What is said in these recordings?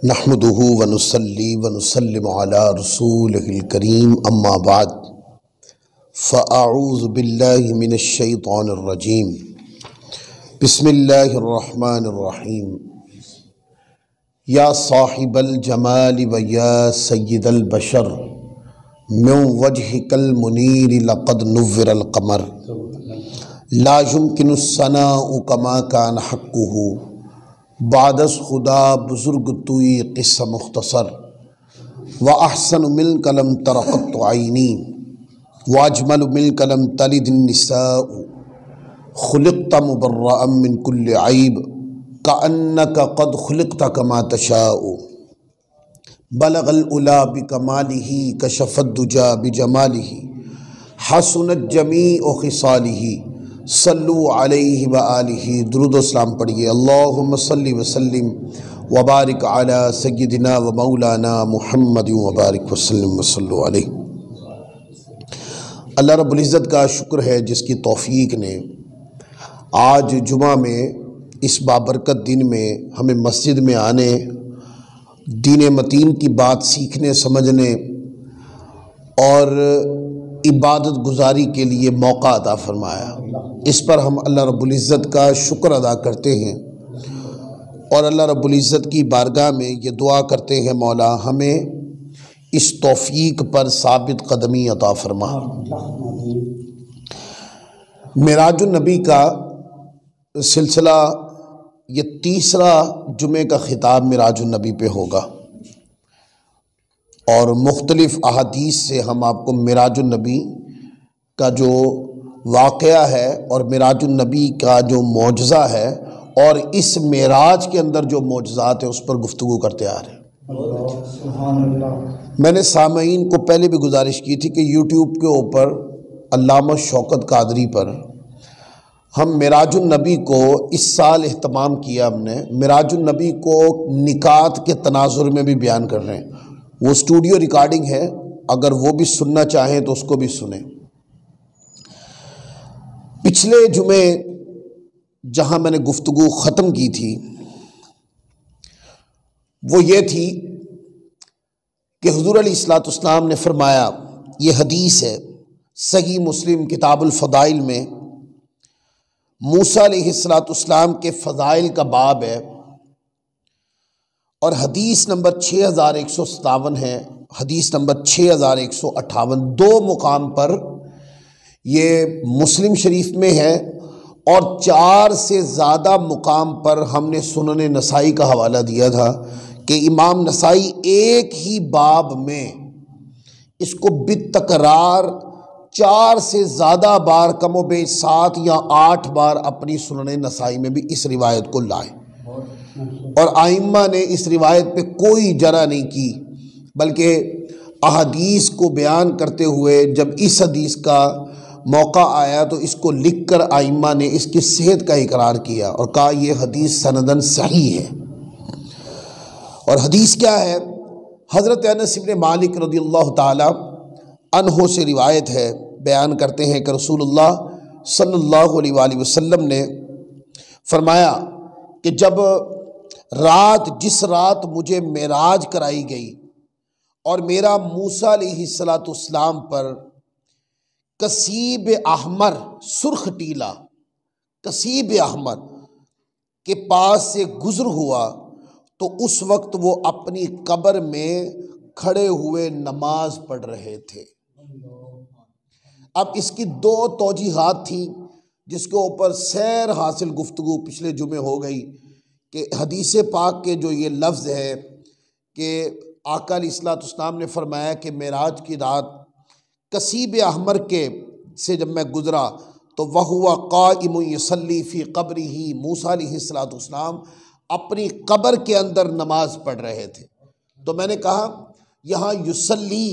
नहमदुहु व नुसल्ली व नुसल्लिमु अला रसूलिहिल करीम अम्मा बाद फ़अऊज़ु बिल्लाहि मिनश शैतानिर रजीम बिस्मिल्लाहिर रहमानिर रहीम। या साहिबल जमाल व या सय्यिदल बशर मिन वजहिकल मुनीर लक़द नुव्विरल क़मर ला युमकिनुस सनाउ कमा कान हक़्क़ुहु बादस खुदा बुजुर्ग तुई क़िस्सा मुख्तसर व अहसन मिल कलम तरक़त आइनी वाजमल मिल कलम तलिदिन निसाउ खुलिक़्त मुबर्रअम मिन कुल्लि ऐब कअन्नका क़द खुलिक़्त कमा तशाउ बलगल उला बिकमालिही कशफ़द दुजा बिजमालिही हसनत जमीउ ख़िसालिही सल्लु अलैहि व आलिही। दुरूद व सलाम पढ़िए। अल्लाहुम्मा सल्लि व सल्लिम व बारिक अला सय्यिदिना व मौलाना मुहम्मद व बारिक व सल्लिम व सल्लु अलैहि। अल्लाह रब्बुल इज़्ज़त का शुक्र है जिसकी तौफ़ीक ने आज जुमा में इस बाबरकत दिन में हमें मस्जिद में आने, दीन मतीन की बात सीखने समझने और इबादत गुजारी के लिए मौका अता फरमाया। इस पर हम अल्लाह रब्बुल इज़्ज़त का शुक्र अदा करते हैं और अल्लाह रब्बुल इज़्ज़त की बारगाह में ये दुआ करते हैं, मौला हमें इस तौफ़ीक पर साबित कदमी अता फरमा। मिराजुन नबी का सिलसिला ये तीसरा जुमे का ख़िताब मिराजुन नबी पे होगा और मुख्तलिफ़ अहादीस से हम आपको मिराजुन नबी का जो वाक़या है और मिराजुन नबी का जो मौजज़ा है और इस मेराज के अंदर जो मौजज़ात है उस पर गुफ्तगू करते आ रहे हैं। मैंने सामईन को पहले भी गुजारिश की थी कि यूट्यूब के ऊपर अल्लामा शौकत कादरी पर हम मिराजुन नबी को इस साल एहतमाम किया। हमने मिराजुन नबी को निकात के तनाजुर में भी बयान कर रहे हैं। वो स्टूडियो रिकॉर्डिंग है, अगर वो भी सुनना चाहें तो उसको भी सुने। पिछले जुमे जहां मैंने गुफ्तगू ख़त्म की थी वो ये थी कि हुज़ूर अलैहिस्सलाम ने फरमाया, ये हदीस है सही मुस्लिम किताबुल फ़दाइल में, मूसा अलैहिस्सलाम के फ़ज़ाइल का बाब है और हदीस नंबर 6157 है, हदीस नंबर 6158। दो मुकाम पर ये मुस्लिम शरीफ में है और 4 से ज़्यादा मुकाम पर हमने सुनने नसाई का हवाला दिया था कि इमाम नसाई एक ही बाब में इसको बितकरार 4 से ज़्यादा बार, कमो बे 7 या 8 बार अपनी सुनने नसाई में भी इस रिवायत को लाए और आइम्मा ने इस रिवायत पे कोई जरा नहीं की, बल्कि अहादीस को बयान करते हुए जब इस हदीस का मौका आया तो इसको लिखकर आइम्मा ने इसकी सेहत का इकरार किया और कहा यह हदीस सनदन सही है। और हदीस क्या है? हज़रत अनस इब्न मालिक रज़ियल्लाहु ताला अन्हो से रिवायत है, बयान करते हैं कि रसूलुल्लाह सल्लल्लाहु अलैहि वसल्लम ने फरमाया कि जब जिस रात मुझे मेराज कराई गई और मेरा मूसा अलैहिस्सलाम पर कसीब अहमर, सुर्ख टीला कसीब अहमर के पास से गुजर हुआ तो उस वक्त वो अपनी कब्र में खड़े हुए नमाज पढ़ रहे थे। अब इसकी 2 तौजीहात थी जिसके ऊपर सैर हासिल गुफ्तगू पिछले जुमे हो गई कि हदीस पाक के जो ये लफ्ज़ है कि आका अलैहिस्सलाम ने फरमाया कि मेराज की रात कसीब अहमर के से जब मैं गुज़रा तो वह हुआ क़ाइमुन युसल्ली फ़ी क़ब्रिही, मूसा अलैहिस्सलाम अपनी कब्र के अंदर नमाज पढ़ रहे थे। तो मैंने कहा यहाँ युसल्ली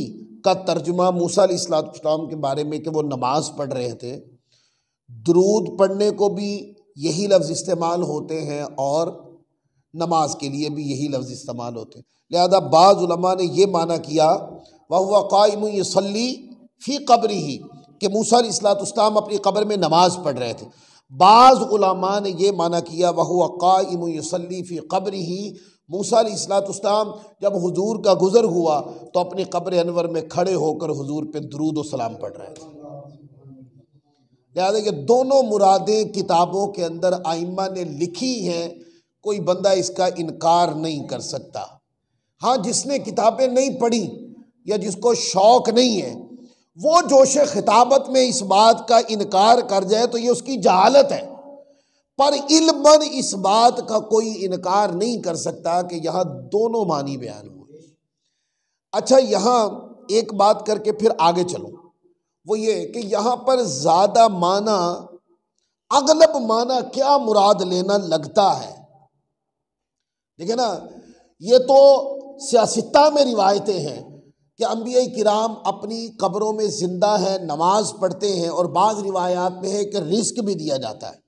का तर्जुमा मूसा अलैहिस्सलाम के बारे में कि वो नमाज पढ़ रहे थे, दुरूद पढ़ने को भी यही लफ्ज़ इस्तेमाल होते हैं और नमाज के लिए भी यही लफ्ज़ इस्तेमाल होते हैं। लिहाजा बाज़ उलमा ने ये माना किया वह हुआ क़ाइमुन युसल्ली फ़ी क़ब्रिही कि मूसा अलैहिस्सलाम अपनी कब्र में नमाज पढ़ रहे थे। बाज़ उलमा ने ये माना किया वह हुआ क़ाइमुन युसल्ली फ़ी क़ब्रिही मूसा अलैहिस्सलाम जब हुजूर का गुज़र हुआ तो अपनी कब्र अनवर में खड़े होकर हुजूर पे दुरूद व सलाम पढ़ रहे थे। लिहाजा ये दोनों मुरादें किताबों के अंदर आइम्मा ने लिखी हैं, कोई बंदा इसका इनकार नहीं कर सकता। हाँ, जिसने किताबें नहीं पढ़ी या जिसको शौक़ नहीं है वो जोश खिताबत में इस बात का इनकार कर जाए तो ये उसकी जहालत है, पर इल्मन इस बात का कोई इनकार नहीं कर सकता कि यहाँ दोनों मानी बयान हुए। अच्छा, यहाँ एक बात करके फिर आगे चलूं, वो ये कि यहाँ पर ज़्यादा माना, अगलब माना क्या मुराद लेना लगता है। देखिए ना, ये तो सियासता में रिवायतें हैं कि अंबिया किराम अपनी कब्रों में जिंदा हैं, नमाज पढ़ते हैं, और बाज़ रिवायात में है कि रिस्क भी दिया जाता है।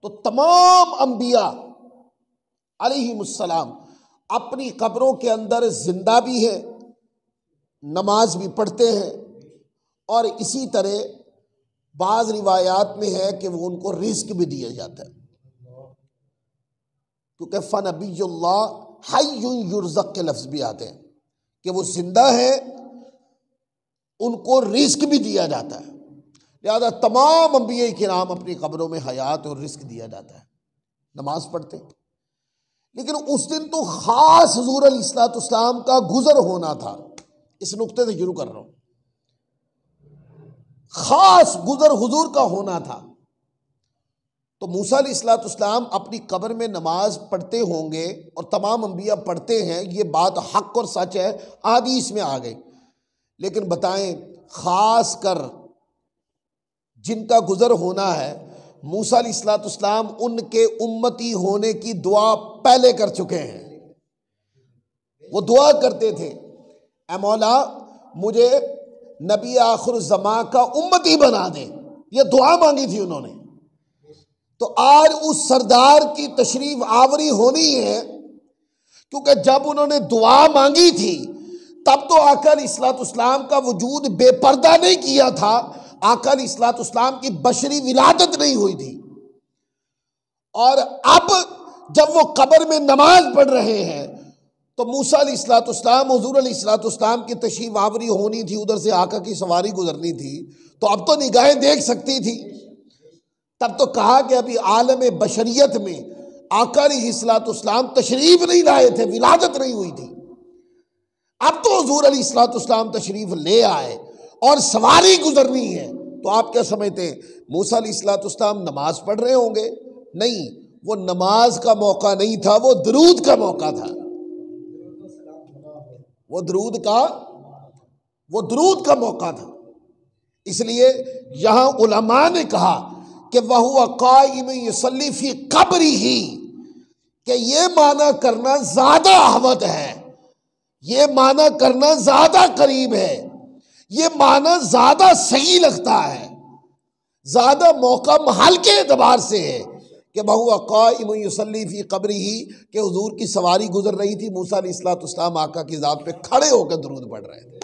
तो तमाम अंबिया अलैहिमुस्सलाम अपनी कब्रों के अंदर जिंदा भी हैं, नमाज भी पढ़ते हैं, और इसी तरह बाज़ रिवायात में है कि वो उनको रिस्क भी दिया जाता है, क्योंकि फ़नबियुल्लाह हय्युन युरज़क़ के लफ्ज़ भी आते हैं कि वो जिंदा है, उनको रिस्क भी दिया जाता है। लिहाजा तमाम अंबिया किराम अपनी कब्रों में हयात और रिस्क दिया जाता है, नमाज पढ़ते। लेकिन उस दिन तो ख़ास हुज़ूर अलैहिस्सलाम का गुज़र होना था। इस नुक्ते से शुरू कर रहा हूँ, ख़ास गुज़र हुज़ूर का होना था। तो मूसा अलैहिस्सलाम अपनी कब्र में नमाज पढ़ते होंगे और तमाम अंबिया पढ़ते हैं, ये बात हक़ और सच है, हदीस में आ गई। लेकिन बताएं, ख़ास कर जिनका गुज़र होना है, मूसा अलैहिस्सलाम उनके उम्मती होने की दुआ पहले कर चुके हैं। वो दुआ करते थे, ऐ मौला मुझे नबी आखिर ज़मां का उम्मती बना दे, ये दुआ मांगी थी उन्होंने। तो आज उस सरदार की तशरीफ आवरी होनी है, क्योंकि जब उन्होंने दुआ मांगी थी तब तो आका अलैहिस्सलाम का वजूद बेपर्दा नहीं किया था, आका अलैहिस्सलाम की बशरी विलादत नहीं हुई थी। और अब जब वो कब्र में नमाज पढ़ रहे हैं तो मूसा अलैहिस्सलाम, हुजूर अलैहिस्सलाम की तशरीफ आवरी होनी थी, उधर से आका की सवारी गुजरनी थी, तो अब तो निगाहें देख सकती थी। तब तो कहा कि अभी आलम बशरियत में आका अलैहिस्सलाम तशरीफ नहीं लाए थे, विलादत नहीं हुई थी। अब तो हुजूर अलैहिस्सलाम तशरीफ ले आए और सवारी गुजरनी है, तो आप क्या समझते हैं मूसा अलैहिस्सलाम नमाज पढ़ रहे होंगे? नहीं, वो नमाज का मौका नहीं था, वो दरूद का मौका था। वो दरूद का मौका था। इसलिए यहां उलमा ने कहा कि वहुवा काइम युसल्ली फी कब्रिही, कि ये माना करना ज्यादा अहवत है, ये माना करना ज्यादा करीब है, ये माना ज्यादा सही लगता है, ज्यादा मौका महल के एतबार से है कि वहुवा काइम युसल्ली फी कब्रिही, कि हुजूर की सवारी गुजर रही थी, मूसा अलैहिस्सलाम आका की जात पे खड़े होकर दुरूद पढ़ रहे थे।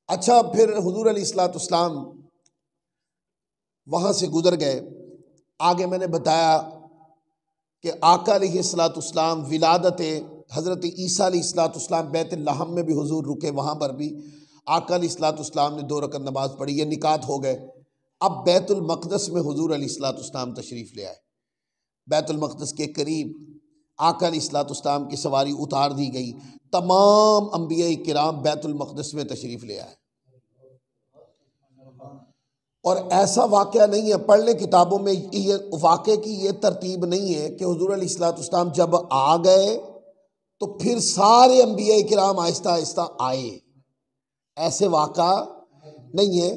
अच्छा, फिर हुजूर अलैहिस्सलाम वहां से गुजर गए। आगे मैंने बताया कि आका अलैहिस्सलाम विलादत हज़रत ईसा अलैहिस्सलाम बैतुल लहम में भी हुजूर रुके, वहाँ पर भी आका अलैहिस्सलाम ने 2 रकअत नमाज पढ़ी, ये निकात हो गए। अब बैतुल मक़दस में हुजूर अलैहिस्सलाम तशरीफ़ ले आए। बैतुल मक़दस के करीब आका अलैहिस्सलाम की सवारी उतार दी गई, तमाम अंबिया किराम बैतुल मक़दस में तशरीफ़ ले आए। और ऐसा वाक़या नहीं है, पढ़ लें किताबों में, ये वाक़े की ये तरतीब नहीं है कि हुजूर अलैहिस्सलाम जब आ गए तो फिर सारे अंबिया किराम आहिस्ता आहिस्ता आए, ऐसे वाक़ा नहीं है।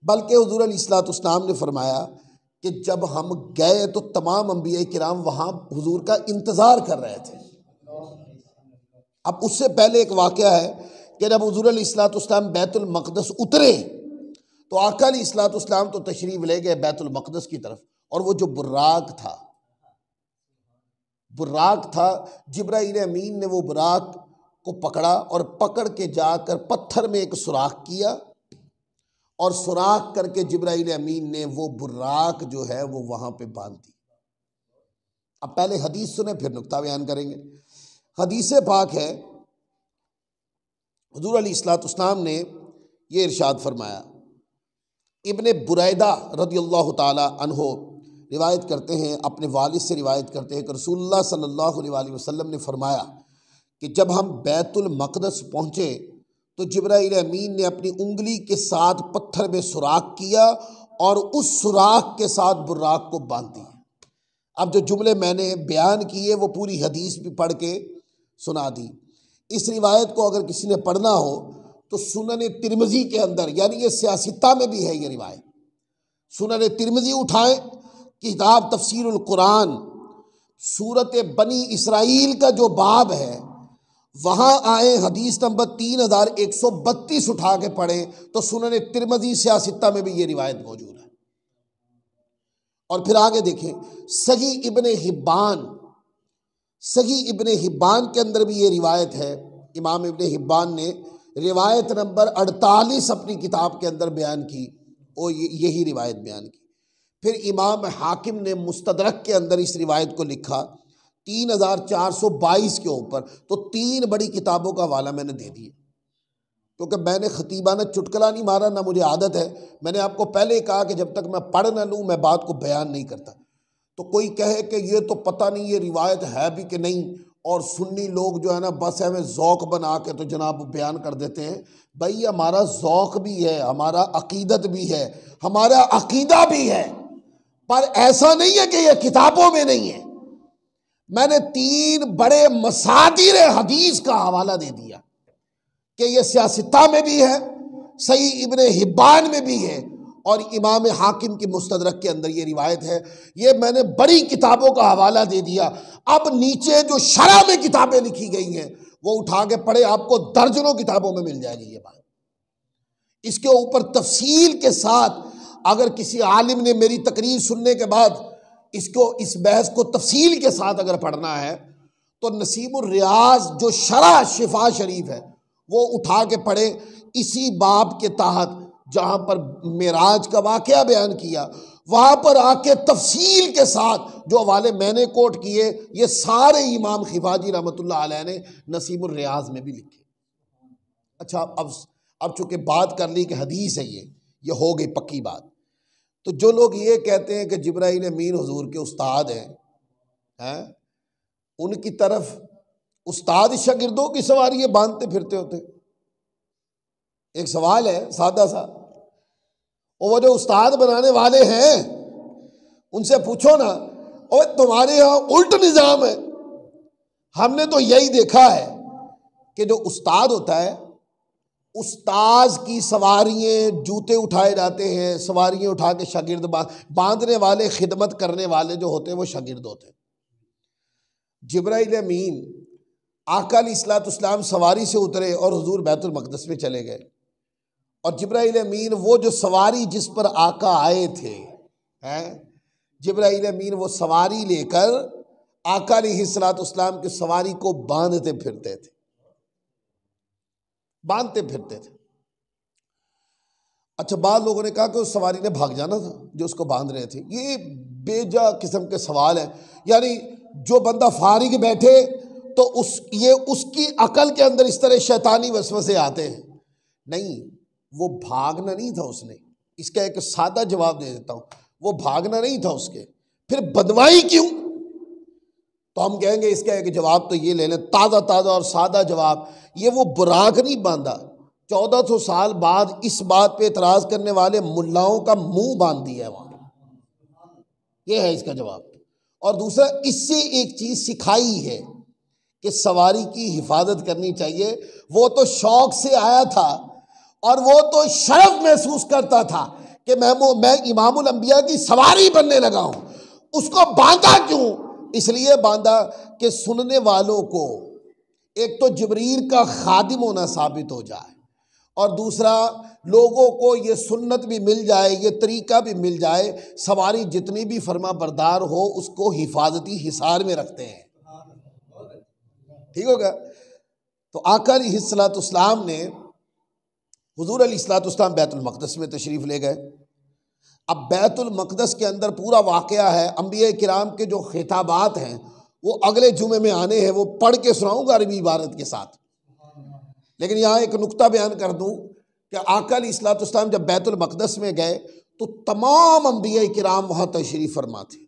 बल्कि हुजूर अलैहिस्सलाम ने फरमाया कि जब हम गए तो तमाम अंबिया किराम वहाँ हुजूर का इंतज़ार कर रहे थे। अब उससे पहले एक वाक़या है कि जब हुजूर अलैहिस्सलाम बैतुल मक़दस उतरे तो आका अलैहिस्सलाम तो तशरीफ़ ले गए बैतुल मक़दस की तरफ, और वो जो बुर्राक था, जिब्राईल अमीन ने वो बुर्राक को पकड़ा और पकड़ के जाकर पत्थर में एक सुराख किया, और सुराख करके जिब्राईल अमीन ने वो बुर्राक जो है वो वहाँ पे बांध दी। अब पहले हदीस सुने फिर नुक्ता बयान करेंगे। हदीस पाक है, हुजूर अलैहिस्सलाम ने ये इरशाद फरमाया, इब्ने बुरैदा रदियल्लाहु ताला अन्हो रिवायत करते हैं, अपने वालिद से रिवायत करते हैं कि रसूलुल्लाह सल्लल्लाहु अलैहि वसल्लम ने फरमाया कि जब हम बैतुल मक़दस पहुँचे तो जिब्राईल अमीन ने अपनी उंगली के साथ पत्थर में सुराख किया और उस सुराख के साथ बुर्राक को बांध दिया। अब जो जुमले मैंने बयान किए वो पूरी हदीस भी पढ़ के सुना दी। इस रिवायत को अगर किसी ने पढ़ना हो तो सुनन तिरमिज़ी के अंदर, यानी ये सियासिता में भी है ये रिवायत, सुनन तिरमिज़ी उठाएं, किताब तफसीरुल कुरान, सूरत बनी इसराइल का जो बाब है वहाँ आए, हदीस नंबर 3132 उठा के पढ़े तो सुनन तिरमिज़ी सियासिता में भी ये रिवायत मौजूद है। और फिर आगे देखें, सही इब्ने हिब्बान के अंदर भी ये रिवायत है। इमाम इब्ने हिब्बान ने रिवायत नंबर 48 अपनी किताब के अंदर बयान की और यही रिवायत बयान की। फिर इमाम हाकिम ने मुस्तदरक के अंदर इस रिवायत को लिखा 3422 के ऊपर। तो 3 बड़ी किताबों का हवाला मैंने दे दिया, क्योंकि मैंने खतीबाना चुटकला नहीं मारा, ना मुझे आदत है। मैंने आपको पहले ही कहा कि जब तक मैं पढ़ ना लूँ मैं बात को बयान नहीं करता। तो कोई कहे कि ये तो पता नहीं ये रिवायत है भी कि नहीं, और सुन्नी लोग जो है ना बस हमें ज़ौक़ बना के तो जनाब बयान कर देते हैं। भाई हमारा ज़ौक़ भी है, हमारा अकीदत भी है, हमारा अकीदा भी है, पर ऐसा नहीं है कि ये किताबों में नहीं है। मैंने 3 बड़े मसादिर हदीस का हवाला दे दिया कि ये सियासिता में भी है, सही इब्ने हिब्बान में भी है और इमाम हाकिम की मुस्तदरक के अंदर ये रिवायत है। ये मैंने बड़ी किताबों का हवाला दे दिया। अब नीचे जो शरह में किताबें लिखी गई हैं वो उठा के पढ़े, आपको दर्जनों किताबों में मिल जाएगी ये बात। इसके ऊपर तफसील के साथ अगर किसी आलिम ने मेरी तकरीर सुनने के बाद इस बहस को तफसील के साथ अगर पढ़ना है तो नसीबुर रियाज जो शरह शिफा शरीफ है वो उठा के पढ़े। इसी बाब के तहत जहाँ पर मेराज का वाक़या बयान किया वहाँ पर आके तफसील के साथ जो हवाले मैंने कोट किए ये सारे इमाम खिफाजी रहमतुल्लाह अलैह ने नसीबुर रियाज में भी लिखे। अच्छा, अब चूँकि बात कर ली कि हदीस है, ये हो गई पक्की बात। तो जो लोग ये कहते हैं कि जिब्राईल अमीन हुजूर के उस्ताद हैं, उनकी तरफ उस्ताद शागिर्दों की सवारी ये बांधते फिरते होते। एक सवाल है सादा सा, और वो जो उस्ताद बनाने वाले हैं उनसे पूछो ना, और तुम्हारे यहाँ उल्ट निज़ाम है। हमने तो यही देखा है कि जो उस्ताद होता है, उस्ताज की सवारियाँ जूते उठाए जाते हैं, सवारियाँ उठा के शागिर्द बांधने वाले, खिदमत करने वाले जो होते हैं वो शागिर्द होते हैं। जिब्राईल अमीन आका अलैहिस्सलाम सवारी से उतरे और हुजूर बैतुल मक़दस में चले गए, और जिब्राईल अमीन वो जो सवारी जिस पर आका आए थे, जिब्राईल अमीन वो सवारी लेकर आका अलैहिस्सलाम की सवारी को बांधते फिरते थे। अच्छा, बाद लोगों ने कहा कि उस सवारी ने भाग जाना था जो उसको बांध रहे थे। ये बेजा किस्म के सवाल है। यानी जो बंदा फारिग बैठे तो उसकी अकल के अंदर इस तरह शैतानी वसवसे आते हैं। नहीं, वो भागना नहीं था उसने। इसका एक सादा जवाब दे देता हूं, वो भागना नहीं था उसके। फिर बदवाई क्यों? तो हम कहेंगे इसका एक जवाब तो ये ले लें, ताज़ा और सादा जवाब, ये वो बुराक नहीं बांधा। 1400 साल बाद इस बात पे एतराज़ करने वाले मुल्लाओं का मुंह बांध दिया है वहाँ, ये है इसका जवाब। और दूसरा, इससे एक चीज़ सिखाई है कि सवारी की हिफाजत करनी चाहिए। वो तो शौक से आया था और वो तो शर्फ महसूस करता था कि मैं इमामुल अंबिया की सवारी बनने लगा हूँ। उसको बांधा क्यों? इसलिए बांधा कि सुनने वालों को एक तो जिब्रील का खादिम होना साबित हो जाए, और दूसरा लोगों को ये सुन्नत भी मिल जाए, ये तरीका भी मिल जाए। सवारी जितनी भी फरमा बरदार हो उसको हिफाजती हिसार में रखते हैं। ठीक हो गया? तो आका अलैहिस्सलाम ने हुजूर अलैहिस्सलाम बैतुल मक़दस में तशरीफ़ ले गए। अब बैतुल मक़दस के अंदर पूरा वाक़या है, अंबिया किराम के जो खिताबात हैं वो अगले जुमे में आने हैं, वो पढ़ के सुनाऊंगा अरबी इबारत के साथ। लेकिन यहाँ एक नुक्ता बयान कर दूँ कि आका अलैहिस्सलाम जब बैतुल मक़दस में गए तो तमाम अंबिया किराम वहाँ तशरीफ़ फरमा थे।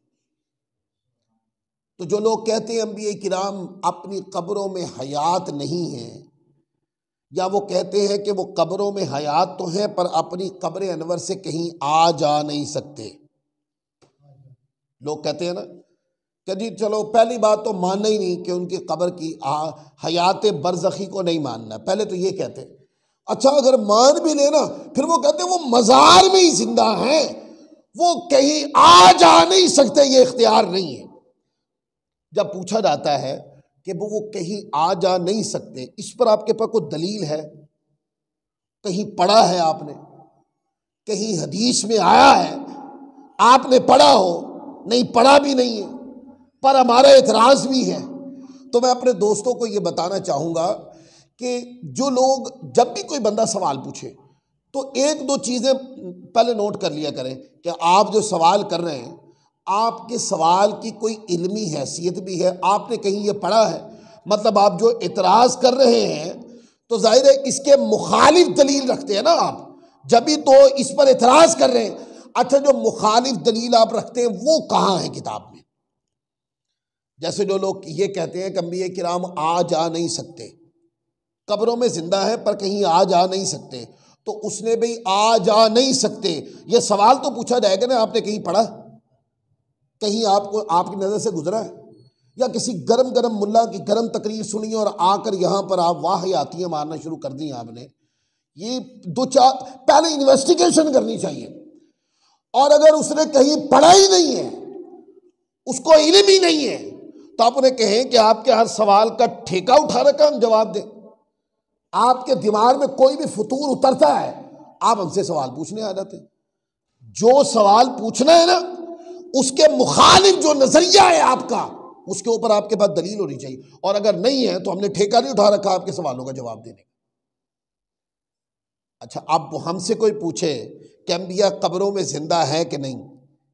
तो जो लोग कहते हैं अंबिया किराम अपनी कब्रों में हयात नहीं हैं, या वो कहते हैं कि वो कब्रों में हयात तो हैं पर अपनी कब्र अनवर से कहीं आ जा नहीं सकते, लोग कहते हैं ना कि जी चलो पहली बात तो मानना ही नहीं कि उनकी कब्र की हयात बरज़खी को नहीं मानना। पहले तो ये कहते हैं, अच्छा अगर मान भी लेना फिर वो कहते हैं वो मज़ार में ही जिंदा हैं, वो कहीं आ जा नहीं सकते, ये इख्तियार नहीं है। जब पूछा जाता है कि वो कहीं आ जा नहीं सकते, इस पर आपके पास कोई दलील है? कहीं पढ़ा है आपने? कहीं हदीस में आया है? आपने पढ़ा हो? नहीं पढ़ा भी नहीं है, पर हमारा एतराज़ भी है। तो मैं अपने दोस्तों को ये बताना चाहूँगा कि जो लोग जब भी कोई बंदा सवाल पूछे तो एक दो चीज़ें पहले नोट कर लिया करें कि आप जो सवाल कर रहे हैं आपके सवाल की कोई इल्मी हैसियत भी है, आपने कहीं ये पढ़ा है, मतलब आप जो इतराज़ कर रहे हैं तो जाहिर है इसके मुखालिफ दलील रखते हैं ना आप, जब भी तो इस पर इतराज़ कर रहे हैं। अच्छा जो मुखालिफ दलील आप रखते हैं वो कहाँ है किताब में? जैसे जो लोग ये कहते हैं कि अंबिया किराम आ जा नहीं सकते, कब्रों में जिंदा है पर कहीं आ जा नहीं सकते, तो उसने भी आ जा नहीं सकते ये सवाल तो पूछा जाएगा ना, आपने कहीं पढ़ा? कहीं आपको आपकी नज़र से गुजरा है? या किसी गरम गरम मुल्ला की गरम तकरीर सुनी और आकर यहाँ पर आप वाहियातियाँ मारना शुरू कर दी आपने? ये दो चार पहले इन्वेस्टिगेशन करनी चाहिए। और अगर उसने कहीं पढ़ा ही नहीं है, उसको इल्म ही नहीं है, तो आप उन्हें कहें कि आपके हर सवाल का ठेका उठा रखा हम जवाब दें। आपके दिमाग में कोई भी फतूर उतरता है आप हमसे सवाल पूछने आ जाते हैं। जो सवाल पूछना है ना उसके मुखालिफ जो नजरिया है आपका, उसके ऊपर आपके पास दलील होनी चाहिए, और अगर नहीं है तो हमने ठेका नहीं उठा रखा आपके सवालों का जवाब देने का। अच्छा अब हमसे कोई पूछे कि अंबिया कब्रों में जिंदा है कि नहीं,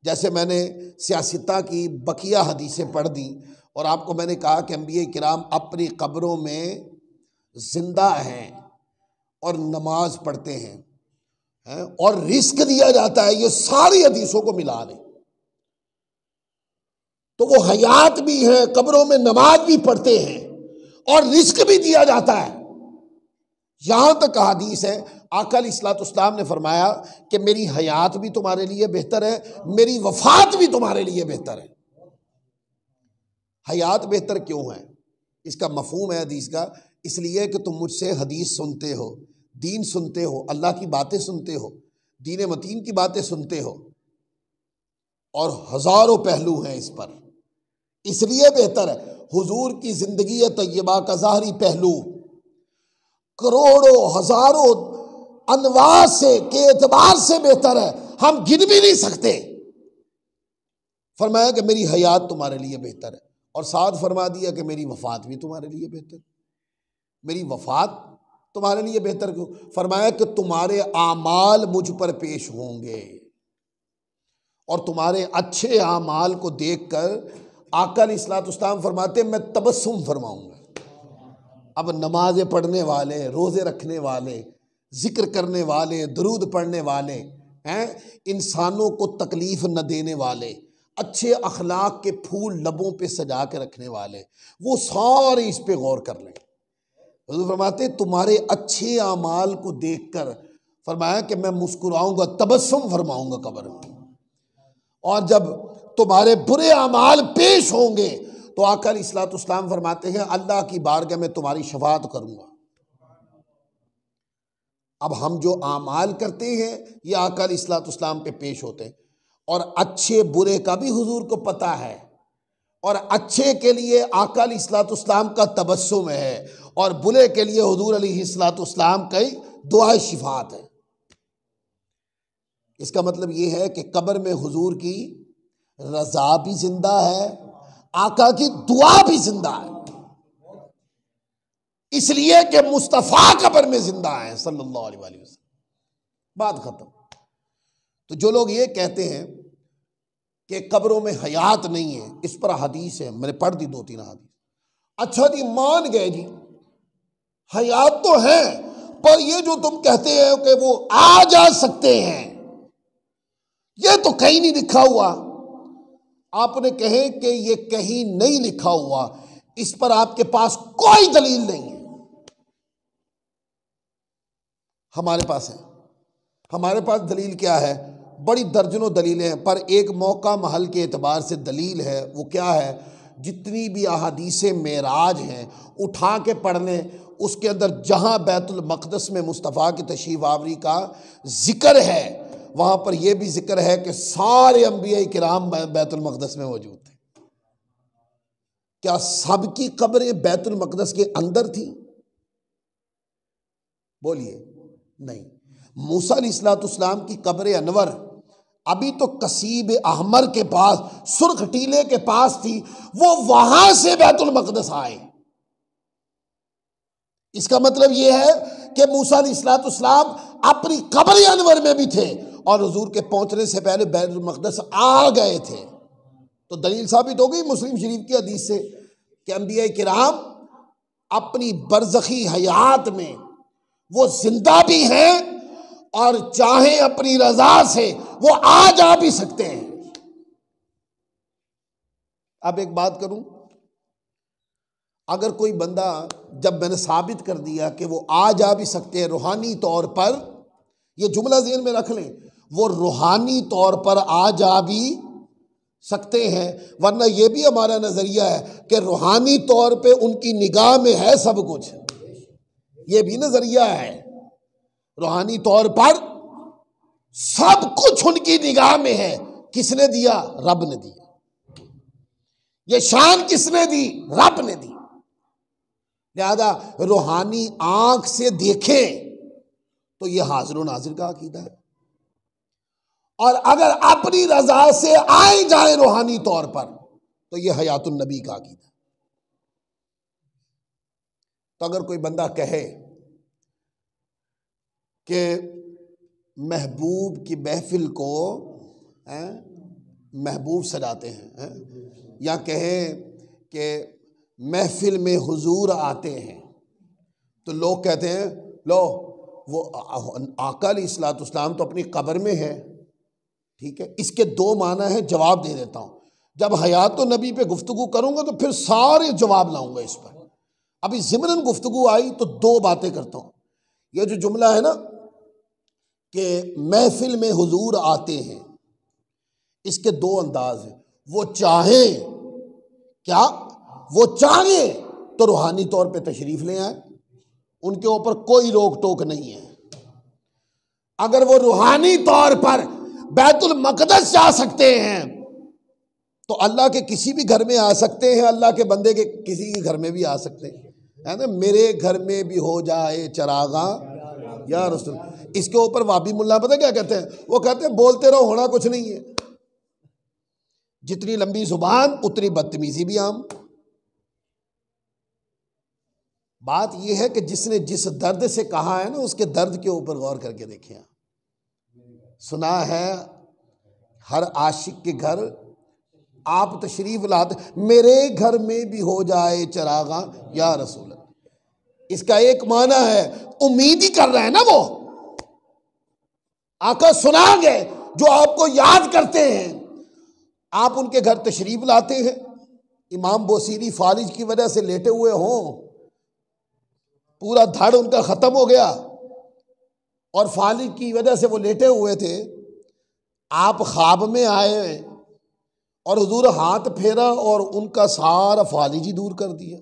जैसे मैंने सियासता की बकिया हदीसें पढ़ दी और आपको मैंने कहा कि अंबिया किराम अपनी कब्रों में जिंदा हैं और नमाज पढ़ते हैं और रिस्क दिया जाता है, ये सारी हदीसों को मिला लें तो वो हयात भी है, कब्रों में नमाज भी पढ़ते हैं और रिस्क भी दिया जाता है। यहां तक हदीस है आका अलैहिस्सलाम ने फरमाया कि मेरी हयात भी तुम्हारे लिए बेहतर है, मेरी वफात भी तुम्हारे लिए बेहतर है। हयात बेहतर क्यों है? इसका मफहूम है हदीस का, इसलिए कि तुम मुझसे हदीस सुनते हो, दीन सुनते हो, अल्लाह की बातें सुनते हो, दीन मतीन की बातें सुनते हो, और हजारों पहलू हैं इस पर, इसलिए बेहतर है। हुजूर की जिंदगी तय्यबा का ज़ाहरी पहलू करोड़ों हजारों अनवार से के एतबार से बेहतर है, हम गिन भी नहीं सकते। फरमाया कि मेरी हयात तुम्हारे लिए बेहतर है, और साथ फरमा दिया कि मेरी वफात भी तुम्हारे लिए बेहतर। मेरी वफात तुम्हारे लिए बेहतर क्यों? फरमाया कि तुम्हारे आमाल मुझ पर पेश होंगे और तुम्हारे अच्छे आमाल को देखकर आका अलैहिस्सलाम फरमाते मैं तबस्सुम फरमाऊंगा। अब नमाजें पढ़ने वाले, रोज़े रखने वाले, जिक्र करने वाले, दरूद पढ़ने वाले हैं, इंसानों को तकलीफ़ न देने वाले, अच्छे अखलाक के फूल लबों पे सजा के रखने वाले, वो सारे इस पे गौर कर लें। हुज़ूर फरमाते तुम्हारे अच्छे आमाल को देखकर फरमाया कि मैं मुस्कुराऊंगा, तबस्सुम फरमाऊंगा कब्र में, और जब तुम्हारे बुरे अमाल पेश होंगे तो आका अलैहिस्सलाम फरमाते हैं अल्लाह की बारगाह में तुम्हारी शफाअत करूंगा। अब हम जो अमाल करते हैं ये आका अलैहिस्सलाम पे पेश होते हैं, और अच्छे बुरे का भी हुजूर को पता है, और अच्छे के लिए आका अलैहिस्सलाम का तबस्सुम है और बुरे के लिए हुजूर अलैहिस्सलाम की दुआ शिफात है। इसका मतलब ये है कि कब्र में हुजूर की रजा भी जिंदा है, आका की दुआ भी जिंदा है, इसलिए कि मुस्तफ़ा कब्र में जिंदा है सल्लल्लाहु अलैहि वसल्लम। बात खत्म। तो जो लोग ये कहते हैं कि कब्रों में हयात नहीं है, इस पर हदीस है, मैंने पढ़ दी 2-3 हदीस। अच्छा जी, मान गए जी, हयात तो है, पर ये जो तुम कहते हैं कि वो आ जा सकते हैं, ये तो कहीं नहीं लिखा हुआ। आपने कहे कि ये कहीं नहीं लिखा हुआ, इस पर आपके पास कोई दलील नहीं है। हमारे पास है। हमारे पास दलील क्या है? बड़ी दर्जनों दलीलें हैं, पर एक मौका महल के एतबार से दलील है। वो क्या है? जितनी भी अहादीसे मेराज हैं उठा के पढ़ लें, उसके अंदर जहां बैतुल मक़दस में मुस्तफ़ा की तशरीफ़ आवरी का जिक्र है, वहां पर यह भी जिक्र है कि सारे अंबिया किराम बैतुल मक़दस में मौजूद थे। क्या सबकी कब्रें बैतुल मक़दस के अंदर थी? बोलिए, नहीं। मूसा अलैहिस्सलाम की कब्र अनवर अभी तो कसीब अहमर के पास, सुर्ख टीले के पास थी, वो वहां से बैतुल मक़दस आए। इसका मतलब यह है कि मूसा अलैहिस्सलाम अपनी कब्र अनवर में भी थे और हुजूर के पहुंचने से पहले बैतुल मक़दस आ गए थे। तो दलील साबित हो गई मुस्लिम शरीफ की हदीस से कि अंबिया किराम अपनी बरज़खी हयात में वो जिंदा भी हैं और चाहे अपनी रजा से वो आ जा भी सकते हैं। अब एक बात करूं, अगर कोई बंदा, जब मैंने साबित कर दिया कि वो आ जा भी सकते हैं रूहानी तौर पर, ये जुमला ज़हन में रख लें, वो रूहानी तौर पर आ जा भी सकते हैं, वरना यह भी हमारा नजरिया है कि रूहानी तौर पे उनकी निगाह में है सब कुछ, ये भी नजरिया है। रूहानी तौर पर सब कुछ उनकी निगाह में है। किसने दिया? रब ने दिया। ये शान किसने दी? रब ने दी। लिहाजा रूहानी आंख से देखें तो यह हाजिर व नाजिर का अकीदा है, और अगर अपनी रजा से आए जाए रूहानी तौर पर तो यह हयातुन नबी का अकीदा है। तो अगर कोई बंदा कहे कि महबूब की महफिल को महबूब सजाते हैं, या कहें कि महफिल में हुजूर आते हैं, तो लोग कहते हैं लो वो आका अलैहिस्सलाम तो अपनी कब्र में है। ठीक है, इसके 2 माना है, जवाब दे देता हूं। जब हयात नबी पे गुफ्तगू करूंगा तो फिर सारे जवाब लाऊंगा इस पर। अभी ज़िमरन गुफ्तगू आई तो 2 बातें करता हूं। ये जो जुमला है ना कि महफिल में हुजूर आते हैं, इसके 2 अंदाज हैं। वो चाहे क्या? वो चाहे तो रूहानी तौर पे तशरीफ ले आए, उनके ऊपर कोई रोक टोक नहीं है। अगर वो रूहानी तौर पर बैतुल मक़दस जा सकते हैं तो अल्लाह के किसी भी घर में आ सकते हैं, अल्लाह के बंदे के किसी के घर में भी आ सकते हैं, है ना। मेरे घर में भी हो जाए चरागा या रसूल। इसके ऊपर वाबी मुल्ला पता क्या कहते हैं? वो कहते हैं बोलते रहो, होना कुछ नहीं है। जितनी लंबी जुबान उतनी बदतमीजी भी आम। बात यह है कि जिसने जिस दर्द से कहा है ना, उसके दर्द के ऊपर गौर करके देखें। सुना है हर आशिक के घर आप तशरीफ लाते, मेरे घर में भी हो जाए चरागा या रसूल। इसका एक माना है उम्मीद ही कर रहे हैं ना, वो आका सुनाएंगे जो आपको याद करते हैं, आप उनके घर तशरीफ लाते हैं। इमाम बोसीरी फालिज की वजह से लेटे हुए हों, पूरा धड़ उनका खत्म हो गया और फालिज की वजह से वो लेटे हुए थे, आप ख्वाब में आए और हुजूर हाथ फेरा और उनका सारा फालिज ही दूर कर दिया।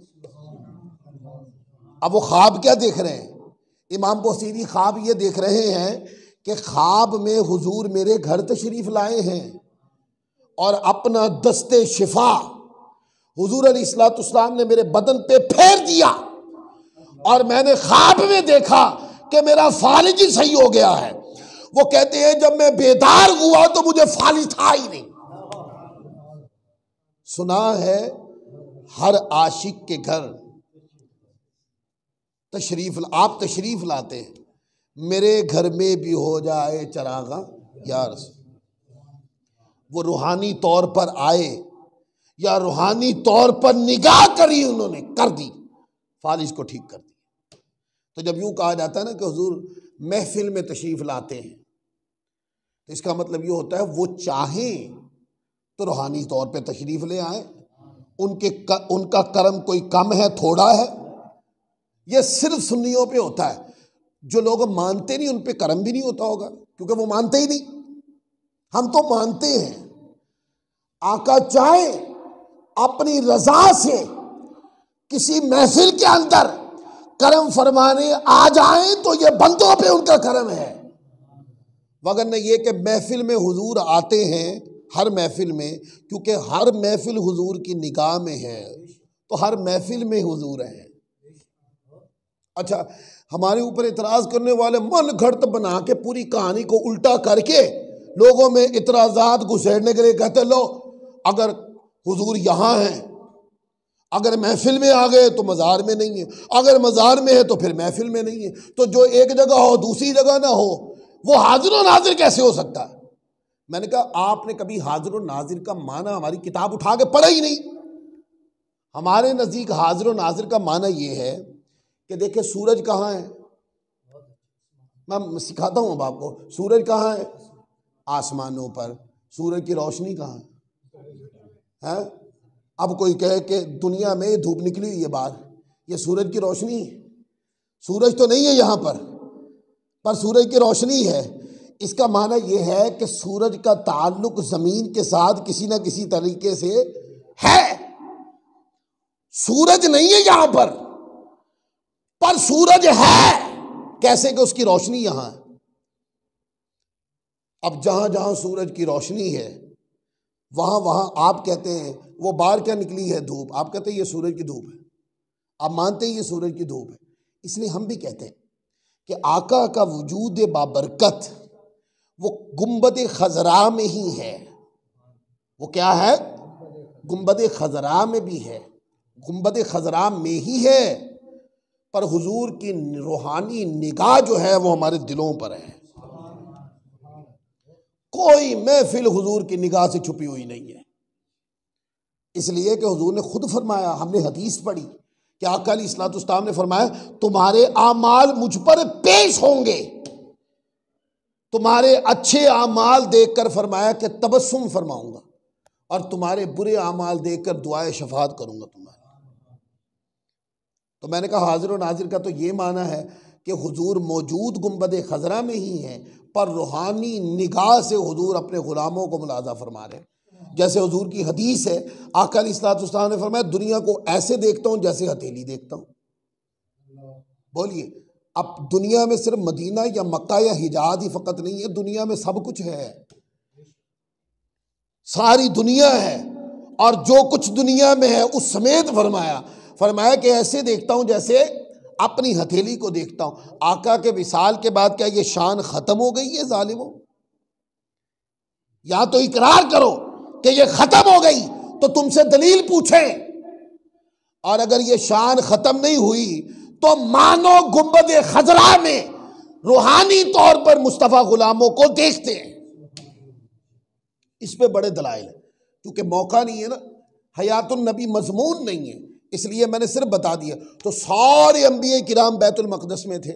अब वो ख्वाब क्या देख रहे हैं? इमाम बोसीरी ख्वाब ये देख रहे हैं कि ख्वाब में हुजूर मेरे घर तशरीफ लाए हैं और अपना दस्ते शिफा हुजूर अलैहिस्सलाम ने मेरे बदन पे फेर दिया और मैंने ख्वाब में देखा कि मेरा फालिज ही सही हो गया है। वो कहते हैं जब मैं बेदार हुआ तो मुझे फालिज था ही नहीं। सुना है हर आशिक के घर आप तशरीफ लाते हैं, मेरे घर में भी हो जाए चरागा या रसूल। वो रूहानी तौर पर आए या रूहानी तौर पर निगाह करी, उन्होंने कर दी, फालिज को ठीक कर दिया। तो जब यूं कहा जाता है ना कि हुजूर महफिल में तशरीफ लाते हैं, तो इसका मतलब ये होता है वो चाहें तो रूहानी तौर पे तशरीफ ले आए। उनका कर्म कोई कम है, थोड़ा है, ये सिर्फ सुन्नियों पे होता है। जो लोग मानते नहीं उन पे कर्म भी नहीं होता होगा, क्योंकि वो मानते ही नहीं। हम तो मानते हैं। आका चाहे अपनी रजा से किसी महफिल के अंदर कर्म फरमाने आ जाएं तो ये बंदों पे उनका कर्म है, वगरना ये कि महफिल में हुजूर आते हैं, हर महफिल में, क्योंकि हर महफिल हुजूर की निगाह में है, तो हर महफिल में हुजूर है। अच्छा, हमारे ऊपर इतराज करने वाले मन घड़त बना के पूरी कहानी को उल्टा करके लोगों में इतराजात घुसेड़ने के लिए कहते, लो अगर हुजूर यहाँ हैं, अगर महफिल में आ गए तो मज़ार में नहीं है, अगर मज़ार में है तो फिर महफिल में नहीं है, तो जो एक जगह हो दूसरी जगह ना हो, वो हाजिर और नाजिर कैसे हो सकता है? मैंने कहा आपने कभी हाजिर और नाजिर का माना हमारी किताब उठा के पढ़ा ही नहीं। हमारे नज़दीक हाजिर और नाजिर का माना ये है कि देखिए सूरज कहाँ है, मैं सिखाता हूँ अब आपको। सूरज कहाँ है? आसमानों पर। सूरज की रोशनी कहाँ है? अब कोई कहे कि दुनिया में धूप निकली हुई है बाहर, ये सूरज की रोशनी है? सूरज तो नहीं है यहाँ पर सूरज की रोशनी है। इसका माना यह है कि सूरज का ताल्लुक जमीन के साथ किसी ना किसी तरीके से है। सूरज नहीं है यहाँ पर सूरज है, कैसे कि उसकी रोशनी यहां है। अब जहां जहां सूरज की रोशनी है वहां वहां आप कहते हैं वो बाहर क्या निकली है? धूप। आप कहते हैं ये सूरज की धूप है, आप मानते हैं ये सूरज की धूप है। इसलिए हम भी कहते हैं कि आका का वजूद बाबरकत वो गुंबद खजरा में ही है। वो क्या है? गुंबद खजरा में भी है, गुंबद खजरा में ही है, पर हुजूर की रूहानी निगाह जो है वो हमारे दिलों पर है। कोई महफिल हुजूर की निगाह से छुपी हुई नहीं है, इसलिए कि हुजूर ने खुद फरमाया, हमने हदीस पढ़ी कि आका अलैहिस्सलाम ने फरमाया तुम्हारे आमाल मुझ पर पेश होंगे, तुम्हारे अच्छे आमाल देखकर फरमाया कि तबस्सुम फरमाऊंगा और तुम्हारे बुरे आमाल देखकर दुआए शफात करूंगा तुम्हारे। तो मैंने कहा हाजिर और नाजिर का तो ये माना है कि हुजूर मौजूद गुंबद खजरा में ही हैं, पर रूहानी निगाह से हुजूर अपने गुलामों को मुलाजा फरमा रहे हैं। जैसे हुजूर की हदीस है, आका अलैहिस्सलाम ने फरमाया दुनिया को ऐसे देखता हूँ जैसे हथेली देखता हूँ। बोलिए, अब दुनिया में सिर्फ मदीना या मक्का या हिजाज ही फ़कत नहीं है, दुनिया में सब कुछ है, सारी दुनिया है, और जो कुछ दुनिया में है उस समेत फरमाया कि ऐसे देखता हूं जैसे अपनी हथेली को देखता हूं। आका के विसाल के बाद क्या ये शान खत्म हो गई है जालिमों? या तो इकरार करो कि ये खत्म हो गई तो तुमसे दलील पूछें, और अगर ये शान खत्म नहीं हुई तो मानो गुंबद खजरा में रूहानी तौर पर मुस्तफ़ा गुलामों को देखते हैं। इस पे बड़े दलाइल है, क्योंकि मौका नहीं है ना, हयातुन नबी मजमून नहीं है, इसलिए मैंने सिर्फ बता दिया। तो सारे अंबिया किराम बैतुल मक़दस में थे।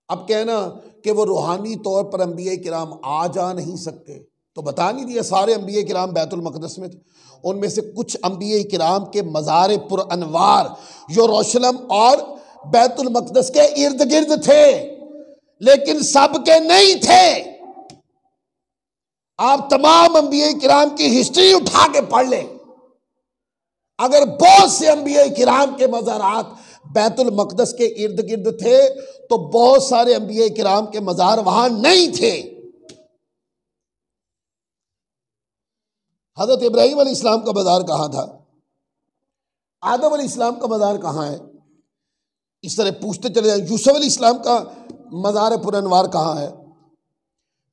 अब कहना कि वो रूहानी तौर पर अंबिया किराम आ जा नहीं सकते, तो बता नहीं दिया सारे अंबिया किराम बैतुल मक़दस में थे। उनमें से कुछ अंबिया किराम के मज़ार पुर अनवार यरूशलेम और बैतुल मक़दस के इर्द गिर्द थे, लेकिन सब के नहीं थे। आप तमाम अंबिया किराम की हिस्ट्री उठा के पढ़ लें, अगर बहुत से अंबिया किराम के मज़ारात बैतुल मक़दस के इर्द गिर्द थे तो बहुत सारे अंबिया किराम के मज़ार वहां नहीं थे। हज़रत इब्राहीम अलैहिस्सलाम का मज़ार कहाँ था? आदम अलैहिस्सलाम का मज़ार कहाँ है? इस तरह पूछते चले जाए। यूसुफ अलैहिस्सलाम का मज़ार पुरअनवार कहाँ है?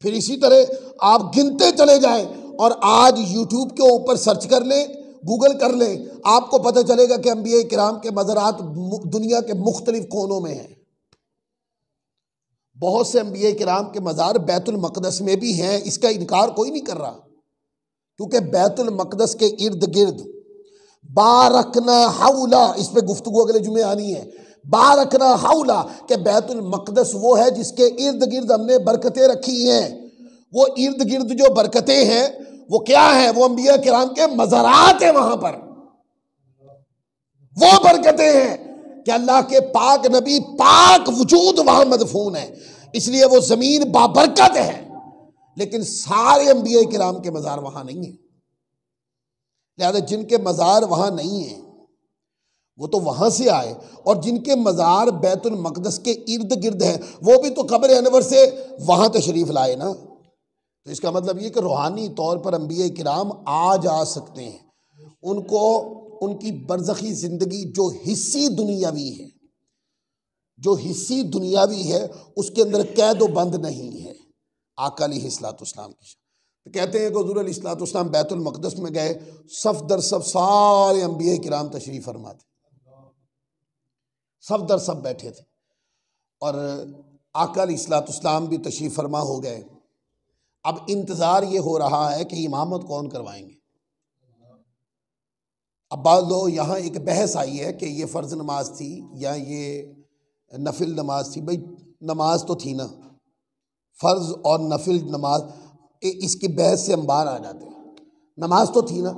फिर इसी तरह आप गिनते चले जाएं, और आज यूट्यूब के ऊपर सर्च कर लें, गूगल कर लें, आपको पता चलेगा कि अंबिया किराम के मज़ारात दुनिया के मुख्तलिफ कोनों में हैं। बहुत से अंबिया किराम के मज़ार बैतुल मक़दस में भी हैं, इसका इनकार कोई नहीं कर रहा, क्योंकि बैतुल मक़दस के इर्द गिर्द बारकना हौला, इस पे गुफ्तगू अगले जुमे आनी है। बारकना हौला के बैतुल मक़दस वो है जिसके इर्द गिर्द हमने बरकतें रखी हैं। वो इर्द गिर्द जो बरकतें हैं वो क्या है? वो अंबिया किराम के मज़ारात हैं, वहां पर वो बरकतें हैं कि अल्लाह के पाक नबी पाक वजूद वहां मदफून है, इसलिए वो जमीन बाबरकत है। लेकिन सारे अंबिया किराम के मज़ार वहां नहीं है, लिहाजा जिनके मज़ार वहां नहीं है वो तो वहां से आए, और जिनके मज़ार बैतुल मक़दस के इर्द गिर्द हैं वो भी तो कब्र अनवर से वहां तशरीफ लाए ना। तो इसका मतलब ये कि रूहानी तौर पर अंबिया किराम आ जा सकते हैं, उनको उनकी बरज़खी ज़िंदगी जो हिस्सी दुनियावी है, जो हिस्सी दुनियावी है उसके अंदर कैद व बंद नहीं है। आका अलैहिस्सलाम की तो कहते हैं कि हुज़ूर अलैहिस्सलाम बैतुल मक़दस में गए, सफ़ दर सफ़ सारे अंबिया किराम तशरीफ़ फरमा थे, सफ़ दर सफ़ बैठे थे, और आका अलैहिस्सलाम भी तशरीफ़ फरमा हो गए। अब इंतज़ार ये हो रहा है कि इमामत कौन करवाएंगे। अब बाद लो यहाँ एक बहस आई है कि ये फ़र्ज़ नमाज थी या ये नफिल नमाज थी। भाई नमाज तो थी ना, फ़र्ज़ और नफिल नमाज, इसकी बहस से हम बाहर आ जाते हैं। नमाज तो थी ना,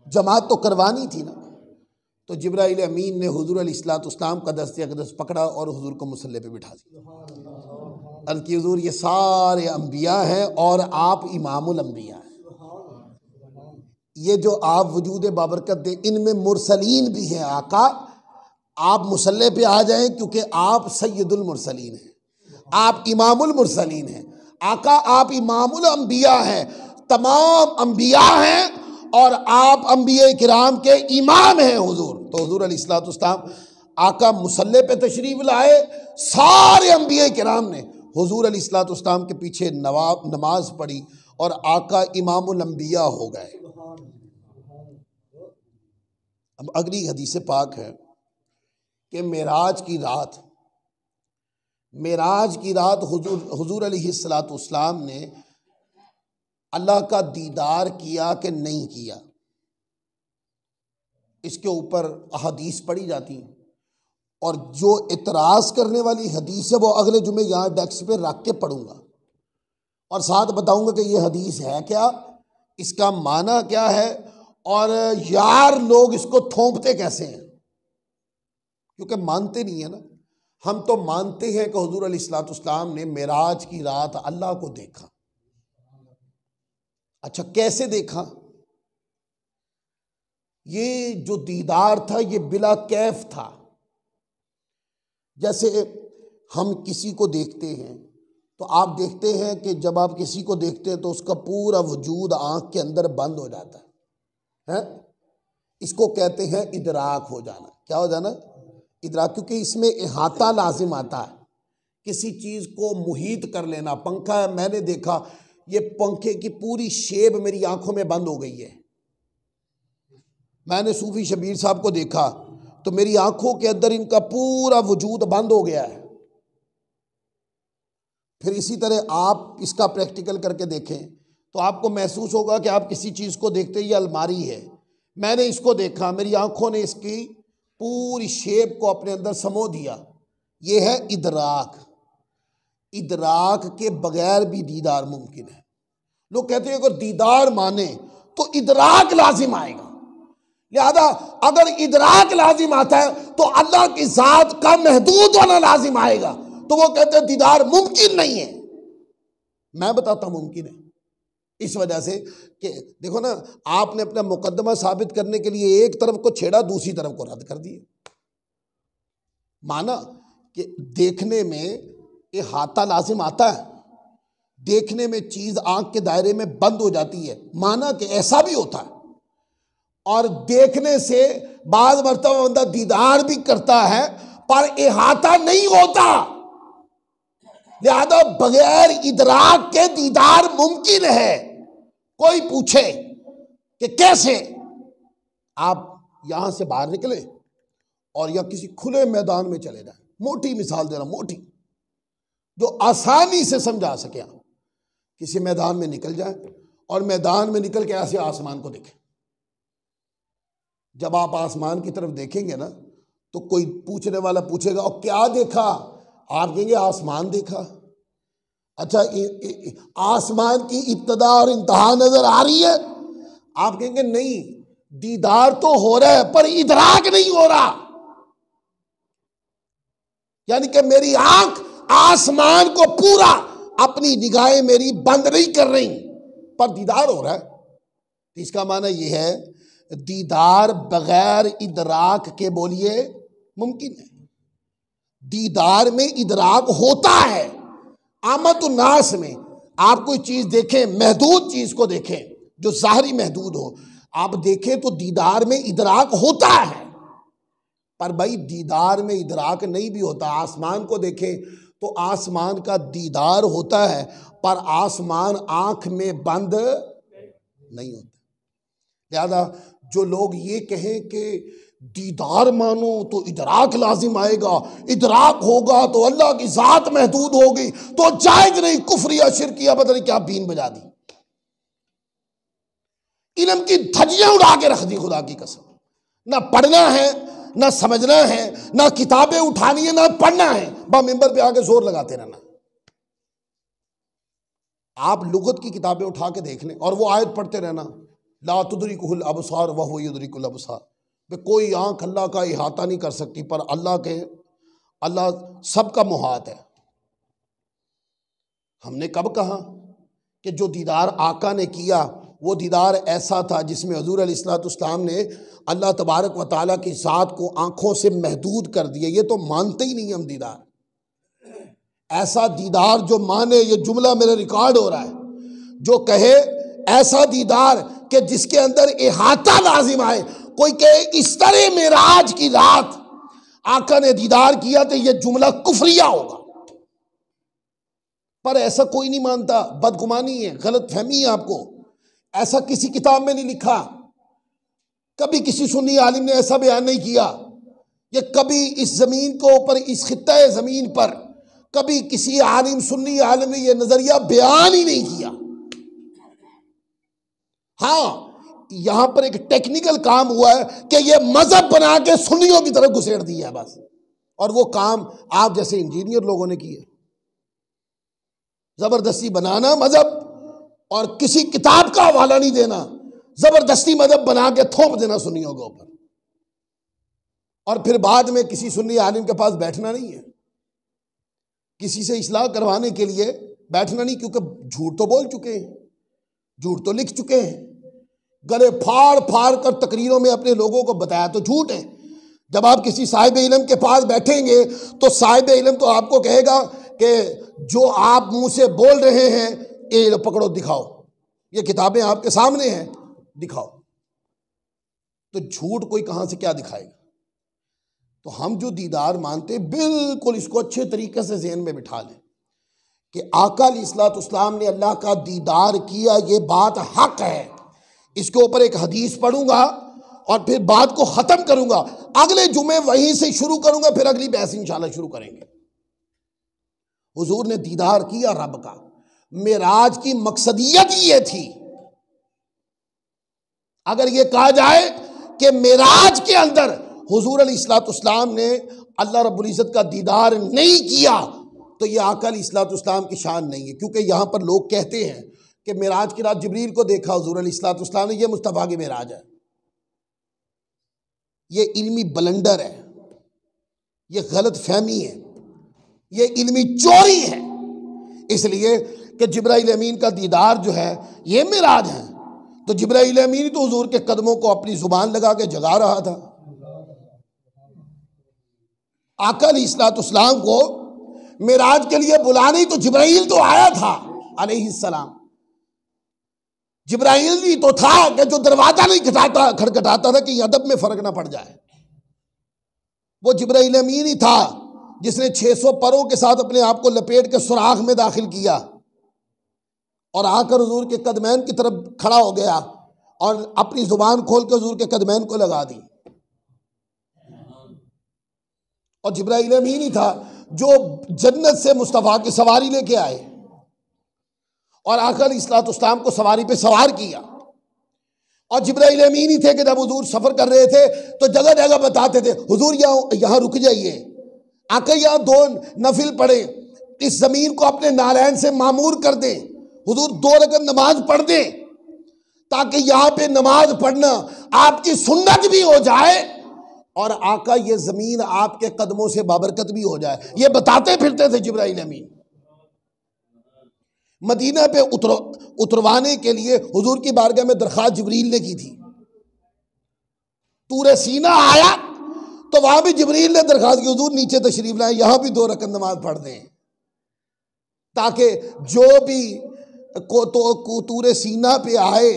जमात तो करवानी थी ना। तो जिब्राइल अमीन ने हुज़ूर अलैहिस्सलाम का दस्ते अक़दस पकड़ा और हुज़ूर को मुसल्ले पे बिठा दिया। अर्ज़ की हुज़ूर ये सारे अंबिया हैं और आप इमामुल अंबिया हैं। ये जो आप वजूद बाबरकत दे, इनमें मुरसलीन भी हैं। आका आप मुसल्ले पे आ जाएं, क्योंकि आप सैयदुल मुरसलीन हैं, आप इमामुल मुरसलीन हैं। आका आप इमामुल अंबिया हैं, तमाम अंबिया हैं और आप अंबिया किराम के इमाम हैं हुजूर। तो हुजूर अलैहिस्सलाम आका मुसल्ले पे तशरीफ लाए, सारे अंबिया किराम ने हुजूर अलैहिस्सलाम के पीछे नमाज पढ़ी और आका इमामुल अंबिया हो गए। अब अगली हदीस पाक है कि मेराज की रात हुजूर अलैहिस्सलाम ने अल्लाह का दीदार किया कि नहीं किया, इसके ऊपर हदीस पढ़ी जाती हैं, और जो इतराज़ करने वाली हदीस है वो अगले जुमे यहाँ डेस्क पे रख के पढ़ूंगा और साथ बताऊंगा कि ये हदीस है क्या, इसका माना क्या है, और यार लोग इसको थोपते कैसे हैं, क्योंकि मानते नहीं है ना। हम तो मानते हैं कि हुजूर अलैहिस्सलाम ने मेराज की रात अल्लाह को देखा। अच्छा कैसे देखा? ये जो दीदार था ये बिला कैफ था। जैसे हम किसी को देखते हैं तो आप देखते हैं कि जब आप किसी को देखते हैं तो उसका पूरा वजूद आंख के अंदर बंद हो जाता है? इसको कहते हैं इदराक हो जाना। क्या हो जाना? इदराक, क्योंकि इसमें इहाता लाजिम आता है, किसी चीज़ को मुहीत कर लेना। पंखा है, मैंने देखा ये पंखे की पूरी शेप मेरी आंखों में बंद हो गई है। मैंने सूफी शबीर साहब को देखा तो मेरी आंखों के अंदर इनका पूरा वजूद बंद हो गया है। फिर इसी तरह आप इसका प्रैक्टिकल करके देखें तो आपको महसूस होगा कि आप किसी चीज़ को देखते, ये अलमारी है, मैंने इसको देखा, मेरी आंखों ने इसकी पूरी शेप को अपने अंदर समो दिया। ये है इदराक। इदराक के बगैर भी दीदार मुमकिन है। लोग कहते हैं अगर दीदार माने तो इदराक लाजिम आएगा, लिहाजा अगर इदराक लाजिम आता है तो अल्लाह की ज़ात का महदूद होना लाजिम आएगा। तो वो कहते हैं दीदार मुमकिन नहीं है। मैं बताता हूं मुमकिन है, इस वजह से कि देखो ना, आपने अपना मुकद्दमा साबित करने के लिए एक तरफ को छेड़ा, दूसरी तरफ को रद्द कर दिया। माना कि देखने में इहाता लाजिम आता है, देखने में चीज आंख के दायरे में बंद हो जाती है, माना कि ऐसा भी होता है, और देखने से बाज़ मर्तबा बंदा दीदार भी करता है पर इहाता नहीं होता। लिहाजा बगैर इदराक के दीदार मुमकिन है। कोई पूछे कि कैसे, आप यहां से बाहर निकले और या किसी खुले मैदान में चले जाएं। मोटी मिसाल दे रहा हूं, मोटी, जो आसानी से समझा सके। किसी मैदान में निकल जाए और मैदान में निकल के ऐसे आसमान को देखें। जब आप आसमान की तरफ देखेंगे ना तो कोई पूछने वाला पूछेगा और क्या देखा, आप कहेंगे आसमान देखा। अच्छा, आसमान की इब्तदा और इंतहा नजर आ रही है? आप कहेंगे नहीं, दीदार तो हो रहा है पर इदराक नहीं हो रहा। यानी कि मेरी आंख आसमान को पूरा, अपनी निगाहें मेरी बंद नहीं कर रही पर दीदार हो रहा है। तो इसका माना यह है दीदार बगैर इदराक के बोलिए मुमकिन है। दीदार में इदराक होता है। आमद नास में आप कोई चीज देखें, महदूद चीज को देखें जो ज़ाहरी महदूद हो, आप देखें तो दीदार में इदराक होता है। पर भाई दीदार में इदराक नहीं भी होता। आसमान को देखें तो आसमान का दीदार होता है पर आसमान आंख में बंद नहीं होता। लिहाजा जो लोग ये कहें कि दीदार मानो तो इदराक लाजिम आएगा, इदराक होगा तो अल्लाह की जात महदूद होगी, तो जायज नहीं, कुफ्र या शिर्क या पता नहीं क्या बीन बजा दी। इल्म की धज्जियां उड़ा के रख दी खुदा की कसम। ना पढ़ना है, ना समझना है, ना किताबें उठानी है, ना पढ़ना है, बस मिंबर पे आके जोर लगाते रहना। आप लुगत की किताबें उठा के देख लें और वो आयत पढ़ते रहना, ला तुदरिकुहुल अबसार व हुवा युदरिकुल अबसार। कोई आंख अल्लाह का इहाता नहीं कर सकती पर अल्लाह सबका मुहात है। हमने कब कहा कि जो दीदार आका ने किया वो दीदार ऐसा था जिसमें हुजूर अलैहिस्सलाम ने अल्लाह तबारक व तआला की ज़ात को आंखों से महदूद कर दिया। ये तो मानते ही नहीं हम दीदार। ऐसा दीदार जो माने, ये जुमला मेरा रिकॉर्ड हो रहा है, जो कहे ऐसा दीदार कि जिसके अंदर इहाता लाजिम आए। कोई कहे इस तरह मेराज की रात आका ने दीदार किया तो यह जुमला कुफरिया होगा, पर ऐसा कोई नहीं मानता। बदगुमानी है, गलत फहमी है आपको। ऐसा किसी किताब में नहीं लिखा, कभी किसी सुन्नी आलिम ने ऐसा बयान नहीं किया। ये कभी इस जमीन को ऊपर, इस खित्ता जमीन पर कभी किसी आलिम, सुन्नी आलिम ने यह नजरिया बयान ही नहीं किया। हाँ, यहां पर एक टेक्निकल काम हुआ है कि यह मजहब बना के सुन्नियों की तरफ घुसेड़ दिया है बस, और वो काम आप जैसे इंजीनियर लोगों ने किया। जबरदस्ती बनाना मजहब और किसी किताब का हवाला नहीं देना, जबरदस्ती मजहब बना के थोप देना सुन्नियों के ऊपर, और फिर बाद में किसी सुन्नी आलिम के पास बैठना नहीं है, किसी से इस्लाह करवाने के लिए बैठना नहीं, क्योंकि झूठ तो बोल चुके हैं, झूठ तो लिख चुके हैं, गले फाड़ फाड़ कर तकरीरों में अपने लोगों को बताया तो झूठ है। जब आप किसी साहिब इल्म के पास बैठेंगे तो साहिब इल्म तो आपको कहेगा कि जो आप मुंह से बोल रहे हैं ये पकड़ो, दिखाओ, ये किताबें आपके सामने हैं, दिखाओ। तो झूठ कोई कहां से क्या दिखाएगा। तो हम जो दीदार मानते, बिल्कुल इसको अच्छे तरीके से ज़हन में बिठा लें कि आका अलैहिस्सलाम ने अल्लाह का दीदार किया, ये बात हक है। इसके ऊपर एक हदीस पढ़ूंगा और फिर बात को ख़त्म करूंगा। अगले जुमे वहीं से शुरू करूंगा, फिर अगली बहस इंशाल्लाह शुरू करेंगे। हुजूर ने दीदार किया रब का, मेराज की मकसदियत ये थी। अगर ये कहा जाए कि मेराज के अंदर हुजूर अलैहिस्सलाम ने अल्लाह रब्बुल इज़्ज़त का दीदार नहीं किया तो ये आका अलैहिस्सलाम की शान नहीं है। क्योंकि यहां पर लोग कहते हैं कि मेराज की रात जिब्रील को देखा हुजूर अलैहिस्सलाम ने, ये मुस्तफ़ा की मेराज है। ये इल्मी बलंडर है, ये गलत फहमी है, ये इल्मी चोरी है। इसलिए कि जिब्राइल अमीन का दीदार जो है ये मेराज है, तो जिब्राइल अमीन तो हुजूर के कदमों को अपनी जुबान लगा के जगा रहा था। आका अलैहिस्सलाम को मेराज के लिए बुलाने ही तो जिब्राइल तो आया था अलैहिस्सलाम। जिब्राइल ही तो था कि जो दरवाजा नहीं खटखटाता था कि अदब में फर्क ना पड़ जाए। वो जिब्राइल अमीन ही था जिसने 600 परों के साथ अपने आप को लपेट के सुराख में दाखिल किया और आकर हुजूर के कदमैन की तरफ खड़ा हो गया और अपनी जुबान खोल के हुजूर के कदमैन को लगा दी। और जिब्राइल अमीन ही था जो जन्नत से मुस्तफ़ा की सवारी लेके आए और आका अलैहिस्सलाम को सवारी पे सवार किया। और जिब्राइल अमीन ही थे कि जब हुजूर सफर कर रहे थे तो जगह जगह बताते थे, हुजूर यहाँ रुक जाइए, आका यहाँ 2 नफिल पढ़े, इस जमीन को अपने नालैन से मामूर कर दें, हुजूर 2 रकअत नमाज पढ़ दें ताकि यहाँ पे नमाज पढ़ना आपकी सुन्नत भी हो जाए और आका ये जमीन आपके कदमों से बाबरकत भी हो जाए। ये बताते फिरते थे जिब्राइल अमीन। मदीना पे उतरवाने के लिए हुजूर की बारगाह में दरख्वास्त जिब्रील ने की थी। तूरे सीना आया तो वहां भी जिब्रील ने दरख्वास्त की, हुजूर नीचे तशरीफ लाए, यहां भी 2 रकअत नमाज पढ़ दें ताकि जो भी तूरे सीना पे आए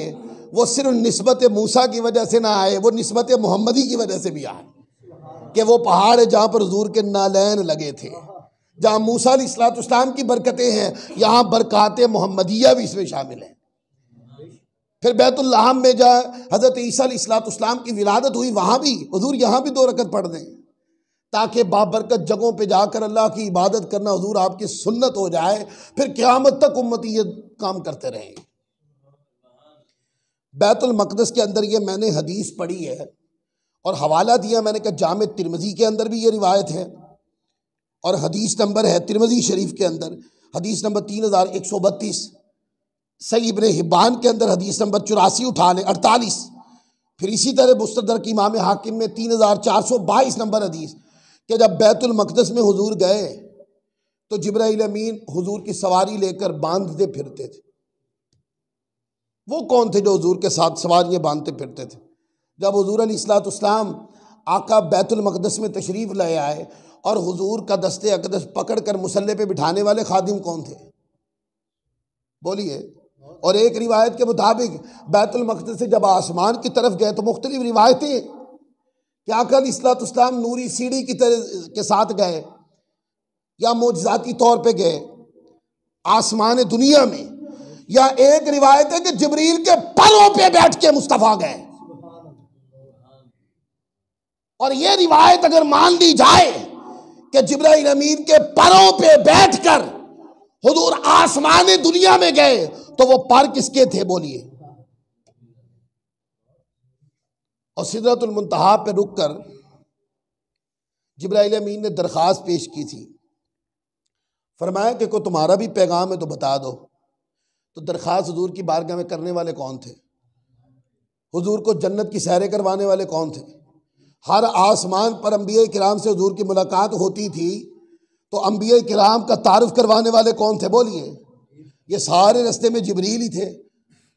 वो सिर्फ निस्बत मूसा की वजह से ना आए, वो निस्बत मोहम्मदी की वजह से भी आए कि वो पहाड़ है जहां पर हुजूर के नालैन लगे थे, जहां मूसा अलैहिस्सलाम की बरकतें हैं, यहाँ बरकत मोहम्मदिया भी इसमें शामिल है। फिर बैतुल्लाहम में जहाँ हज़रत ईसा अलैहिस्सलाम की विलादत हुई वहाँ भी हुजूर यहाँ भी 2 रकअत पढ़ दें ताकि बाबरकत जगहों पे जाकर अल्लाह की इबादत करना हुजूर आपकी सुन्नत हो जाए, फिर क़यामत तक उम्मती ये काम करते रहें। बैतुल मक़दस के अंदर ये मैंने हदीस पढ़ी है और हवाला दिया मैंने कहा जामे तिरमिज़ी के अंदर भी ये रिवायत है और हदीस नंबर है तिरमिज़ी शरीफ के अंदर हदीस नंबर 3132, सही इब्ने हिब्बान के अंदर हदीस नंबर 84 उठा लें 48, फिर इसी तरह मुस्तदरक इमाम हाकिम में 3422 नंबर हदीस कि जब बैतुल मक़दस में हुजूर गए तो जिब्राइल अमीन हुजूर की सवारी लेकर बांधते फिरते थे। वो कौन थे जो हुजूर के साथ सवारियाँ बांधते फिरते थे? जब हुजूर अलैहिस्सलाम आका बैतुल मक़दस में तशरीफ़ ले आए और हुजूर का दस्ते अक़दस पकड़ कर मुसल्ले पे बिठाने वाले खादिम कौन थे? बोलिए। और एक रिवायत के मुताबिक बैतुल मक़दस से जब आसमान की तरफ गए तो मुख्तलिफ रिवायतें कि आका अलैहिस्सलाम नूरी सीढ़ी की तरह के साथ गए या मोजज़ाती तौर पे गए आसमान दुनिया में, या एक रिवायत है कि जिब्रील के परों पे बैठ के मुस्तफ़ा गए। और यह रिवायत अगर मान ली जाए कि जिब्राइल अमीन के परों पे बैठकर हुजूर आसमान दुनिया में गए तो वो पर किसके थे? बोलिए। और सिदरतुल मुंतहा पे रुक कर जिब्राइल अमीन ने दरख्वास्त पेश की थी, फरमाया कि कोई तुम्हारा भी पैगाम है तो बता दो। तो दरख्वास्त हुजूर की बारगाह में करने वाले कौन थे? हुजूर को जन्नत की सैरें करवाने वाले कौन थे? हर आसमान पर अंबिया किराम से हुजूर की मुलाकात होती थी तो अंबिया किराम का तारुफ करवाने वाले कौन थे? बोलिए। ये सारे रास्ते में जिब्रील ही थे।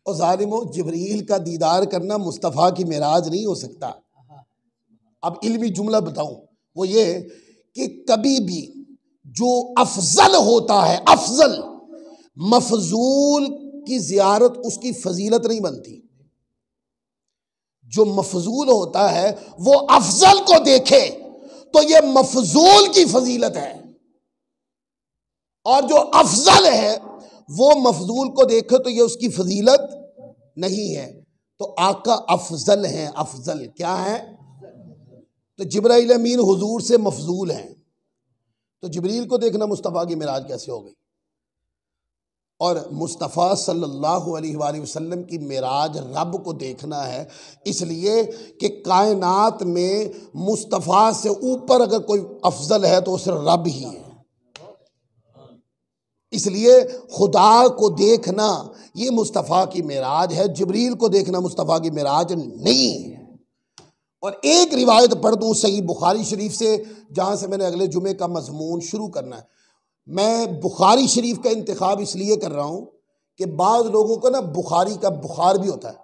और ज़ालिमों, जिब्रील का दीदार करना मुस्तफ़ा की मेराज नहीं हो सकता। अब इल्मी जुमला बताऊं, वो ये कि कभी भी जो अफजल होता है, अफजल मफजूल की ज़ियारत उसकी फजीलत नहीं बनती। जो मफजूल होता है वो अफजल को देखे तो ये मफजूल की फजीलत है, और जो अफजल है वो मफजूल को देखे तो ये उसकी फजीलत नहीं है। तो आका अफजल हैं। अफजल क्या है? तो जिब्राइल अमीन हुजूर से मफजूल हैं, तो जिब्रील को देखना मुस्तफ़ा की मेराज कैसे हो गई? और मुस्तफ़ा सल्लल्लाहु अलैहि वसल्लम की मेराज रब को देखना है, इसलिए कि कायनात में मुस्तफ़ा से ऊपर अगर कोई अफजल है तो वो सिर्फ रब ही है। इसलिए खुदा को देखना ये मुस्तफ़ा की मेराज है, जिब्रील को देखना मुस्तफ़ा की मेराज नहीं है। और एक रिवायत पढ़ दूँ सही बुखारी शरीफ से, जहाँ से मैंने अगले जुमे का मजमून शुरू करना है। मैं बुखारी शरीफ का इंतखाब इसलिए कर रहा हूँ कि बाद लोगों को ना बुखारी का बुखार भी होता है।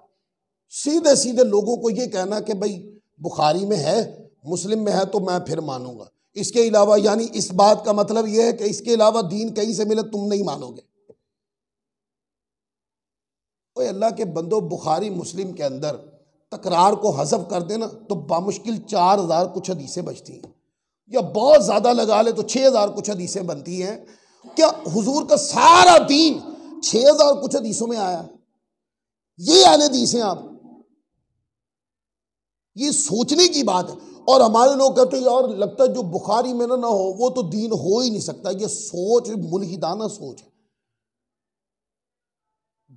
सीधे सीधे लोगों को ये कहना कि भाई बुखारी में है, मुस्लिम में है तो मैं फिर मानूंगा, इसके अलावा, यानी इस बात का मतलब यह है कि इसके अलावा दीन कहीं से मिले तुम नहीं मानोगे। ओए अल्लाह के बंदो, बुखारी मुस्लिम के अंदर तकरार को हज़फ कर देना तो बामुश्किल 4000 कुछ हदीसें बचती हैं, या बहुत ज़्यादा लगा ले तो 6000 कुछ हदीसें बनती हैं। क्या हुजूर का सारा दीन 6000 कुछ हदीसों में आया? ये आने हदीसें आप, ये सोचने की बात है। और हमारे लोग कहते हैं यार लगता है जो बुखारी में ना हो वो तो दीन हो ही नहीं सकता। ये सोच मुल्हिदाना सोच है।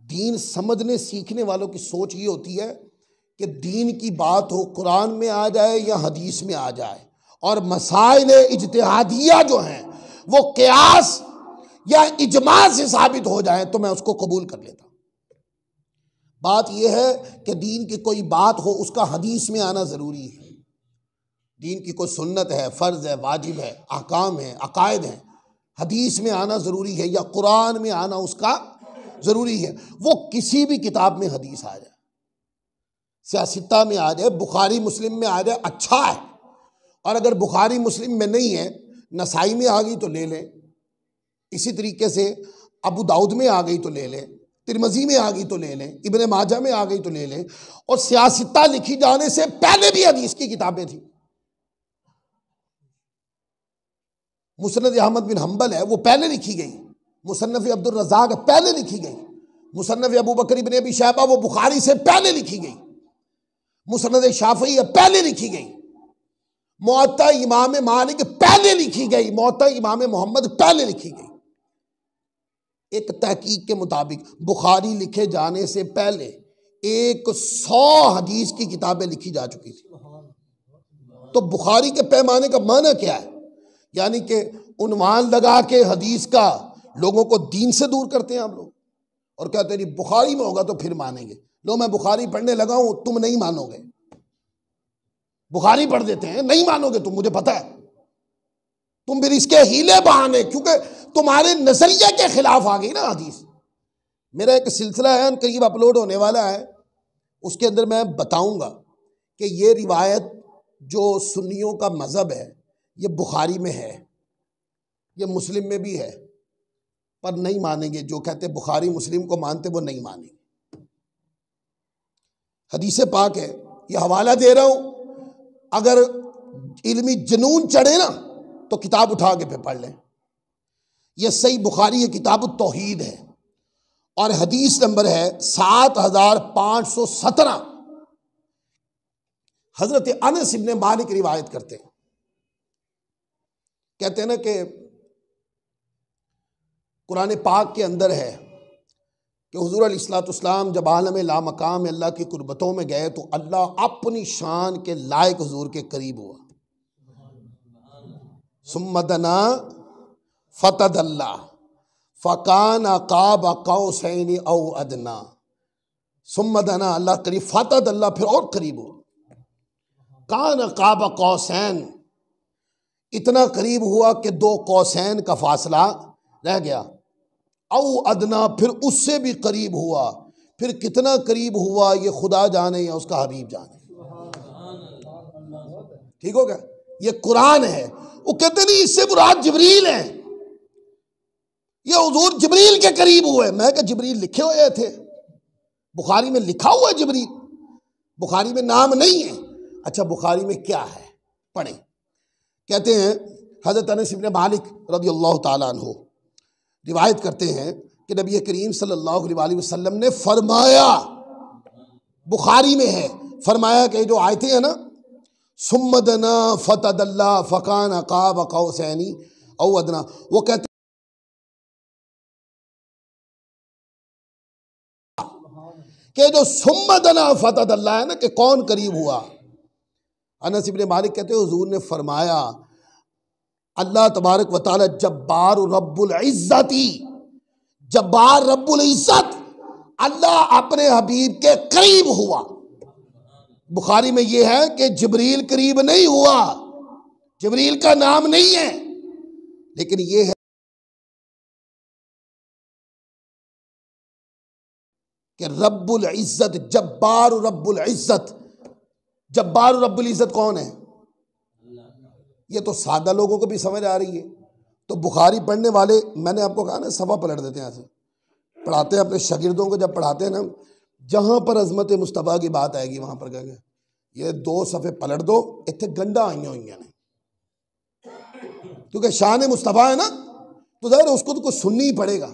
दीन समझने सीखने वालों की सोच ये होती है कि दीन की बात हो कुरान में आ जाए या हदीस में आ जाए, और मसाइल इज्तिहादिया जो हैं वो क़ियास या इजमा से साबित हो जाए तो मैं उसको कबूल कर लेता। बात यह है कि दीन की कोई बात हो उसका हदीस में आना ज़रूरी है। दीन की कोई सुन्नत है, फ़र्ज़ है, वाजिब है, अहकाम है, अकायद है, हदीस में आना ज़रूरी है या कुरान में आना उसका ज़रूरी है। वो किसी भी किताब में हदीस आ जाए, सियासत्ता में आ जाए, बुखारी मुस्लिम में आ जाए, अच्छा है। और अगर बुखारी मुस्लिम में नहीं है, नसाई में आ गई तो ले लें, इसी तरीके से अबू दाऊद में आ गई तो ले लें, तिरमजी में आ गई तो ले लें, इब्ने माजा में आ गई तो ले लें। और सियासत्ता लिखी जाने से पहले भी हदीस की किताबें थी। मुसनद अहमद बिन हम्बल है, वो पहले लिखी गई। मुसन्नफ़ अब्दुल रज़्ज़ाक़ पहले लिखी गई। मुसन्नफ़ अबू बकर इब्न अबी शैबा वो बुखारी से पहले लिखी गई। मुसनद शाफ़ई पहले लिखी गई। मुअत्ता इमाम मालिक पहले लिखी गई। मुअत्ता इमाम मोहम्मद पहले लिखी गई। एक तहकीक के मुताबिक बुखारी लिखे जाने से पहले 100 हदीस की किताबें लिखी जा चुकी थी। तो बुखारी के पैमाने का माना क्या है? यानी कि उन्वान लगा के हदीस का लोगों को दीन से दूर करते हैं आप लोग, और कहते हैं नहीं बुखारी में होगा तो फिर मानेंगे। लो मैं बुखारी पढ़ने लगा हूं, तुम नहीं मानोगे। बुखारी पढ़ देते हैं, नहीं मानोगे तुम, मुझे पता है। तुम फिर इसके हीले बहाने, क्योंकि तुम्हारे नजरिए के खिलाफ आ गई ना हदीस। मेरा एक सिलसिला है करीब अपलोड होने वाला है, उसके अंदर मैं बताऊंगा कि ये रिवायत जो सुन्नियों का मजहब है ये बुखारी में है, ये मुस्लिम में भी है, पर नहीं मानेंगे। जो कहते बुखारी मुस्लिम को मानते वो नहीं मानेंगे। हदीस पाक है, ये हवाला दे रहा हूं। अगर इल्मी जुनून चढ़े ना तो किताब उठा के फिर पढ़ लें। यह सही बुखारी है, किताब तौहीद है, और हदीस नंबर है 7517। हजरत अनस इब्न मालिक रिवायत करते हैं, कहते हैं ना कि कुरान पाक के अंदर है कि हुजूर अलैहिस्सलाम जब आलम ला मकाम अल्लाह की कुर्बतों में गए तो अल्लाह अपनी शान के लायक हुजूर के करीब हुआ। सुम्मदना फतदल्ला फ़कान क़ाब क़ौसैन औ अदना। सुम्मदना अल्लाह करीब, फतदल्ला फिर और करीब हुआ। कान क़ाब क़ौसैन, इतना करीब हुआ कि 2 कौसैन का फासला रह गया। औ अदना, फिर उससे भी करीब हुआ। फिर कितना करीब हुआ ये खुदा जाने या उसका हबीब जाने। ठीक हो गया? ये कुरान है। वो कहते नहीं इससे मुराद जिब्रील है, ये हुजूर जिब्रील के करीब हुए। मैं क्या जिब्रील लिखे हुए थे? बुखारी में लिखा हुआ है जिब्रील, बुखारी में नाम नहीं है। अच्छा बुखारी में क्या है पढ़े। कहते हैं हजरत अनस इब्न मालिक रज़ियल्लाहु ताला अन्हु रिवायत करते हैं कि नबी करीम सल्लल्लाहु अलैहि वसल्लम ने फरमाया, बुखारी में है, फरमाया कि जो आयतें हैं ना, सुम्मदना फतदल्ला फ़कान क़ाब क़ौसैनी औ अदना, वो कहते कि जो सुम्मदना फतदल्ला है ना कि कौन करीब हुआ। अनस इब्न मालिक कहते हैं हुजूर ने फरमाया अल्लाह तबारक व तआला जब्बार रब्बुल इज़्ज़ती, जब्बार रब्बुल इज़्ज़त, अल्लाह अपने हबीब के करीब हुआ। बुखारी में यह है कि जिब्रील करीब नहीं हुआ, जिब्रील का नाम नहीं है, लेकिन यह है कि रब्बुल इज़्ज़त, जब्बार रब्बुल इज़्ज़त। जब्बार रब्बुल इज़्ज़त कौन है? ये तो सादा लोगों को भी समझ आ रही है। तो बुखारी पढ़ने वाले, मैंने आपको कहा ना, सफ़ा पलट देते हैं। ऐसे पढ़ाते हैं अपने शागिर्दों को, जब पढ़ाते हैं ना, जहाँ पर अज़मत मुस्तफ़ा की बात आएगी वहाँ पर कहेंगे ये 2 सफ़े पलट दो, इतने गंडा आई हुई हैं। क्योंकि शान मुस्तफ़ा है ना, तो ज़ाहिर उसको तो कुछ सुननी ही पड़ेगा।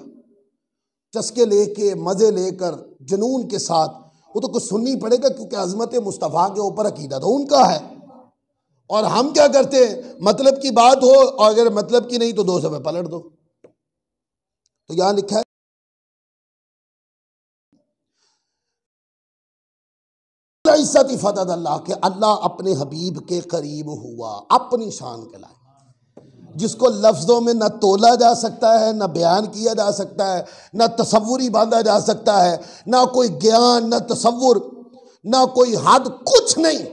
चस्के लेके, मज़े लेकर, जुनून के साथ, वो तो कुछ सुननी पड़ेगा, क्योंकि अज़मत मुस्तफ़ा के ऊपर अकीदा तो उनका है। और हम क्या करते हैं, मतलब की बात हो और अगर मतलब की नहीं तो 2 सफ़े पलट दो। तो यहां लिखा है इज्जत फतद अल्लाह के, अल्लाह अपने हबीब के करीब हुआ अपनी शान के लाए, जिसको लफ्ज़ों में न तोला जा सकता है, न बयान किया जा सकता है, न तसव्वुरी बांधा जा सकता है, न कोई ज्ञान, न तसव्वुर, न कोई हद, कुछ नहीं।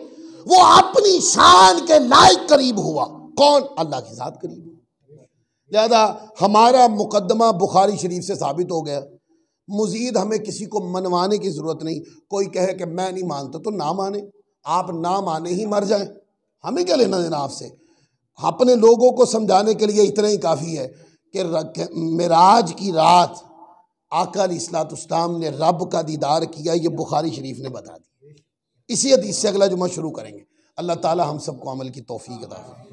वो अपनी शान के लायक करीब हुआ। कौन? अल्लाह के साथ करीब हुआ। लिहाजा हमारा मुकदमा बुखारी शरीफ से साबित हो गया। मज़ीद हमें किसी को मनवाने की ज़रूरत नहीं। कोई कहे कि मैं नहीं मानता तो ना माने, आप ना माने ही मर जाएं, हमें क्या लेना देना आपसे। अपने लोगों को समझाने के लिए इतना ही काफ़ी है कि मिराज की रात आका अलैहिस्सलाम ने रब का दीदार किया, ये बुखारी शरीफ ने बता दिया। इसी हदीस से अगला जुमा शुरू करेंगे। अल्लाह ताला हम सबको अमल की तौफीक अता फरमाए।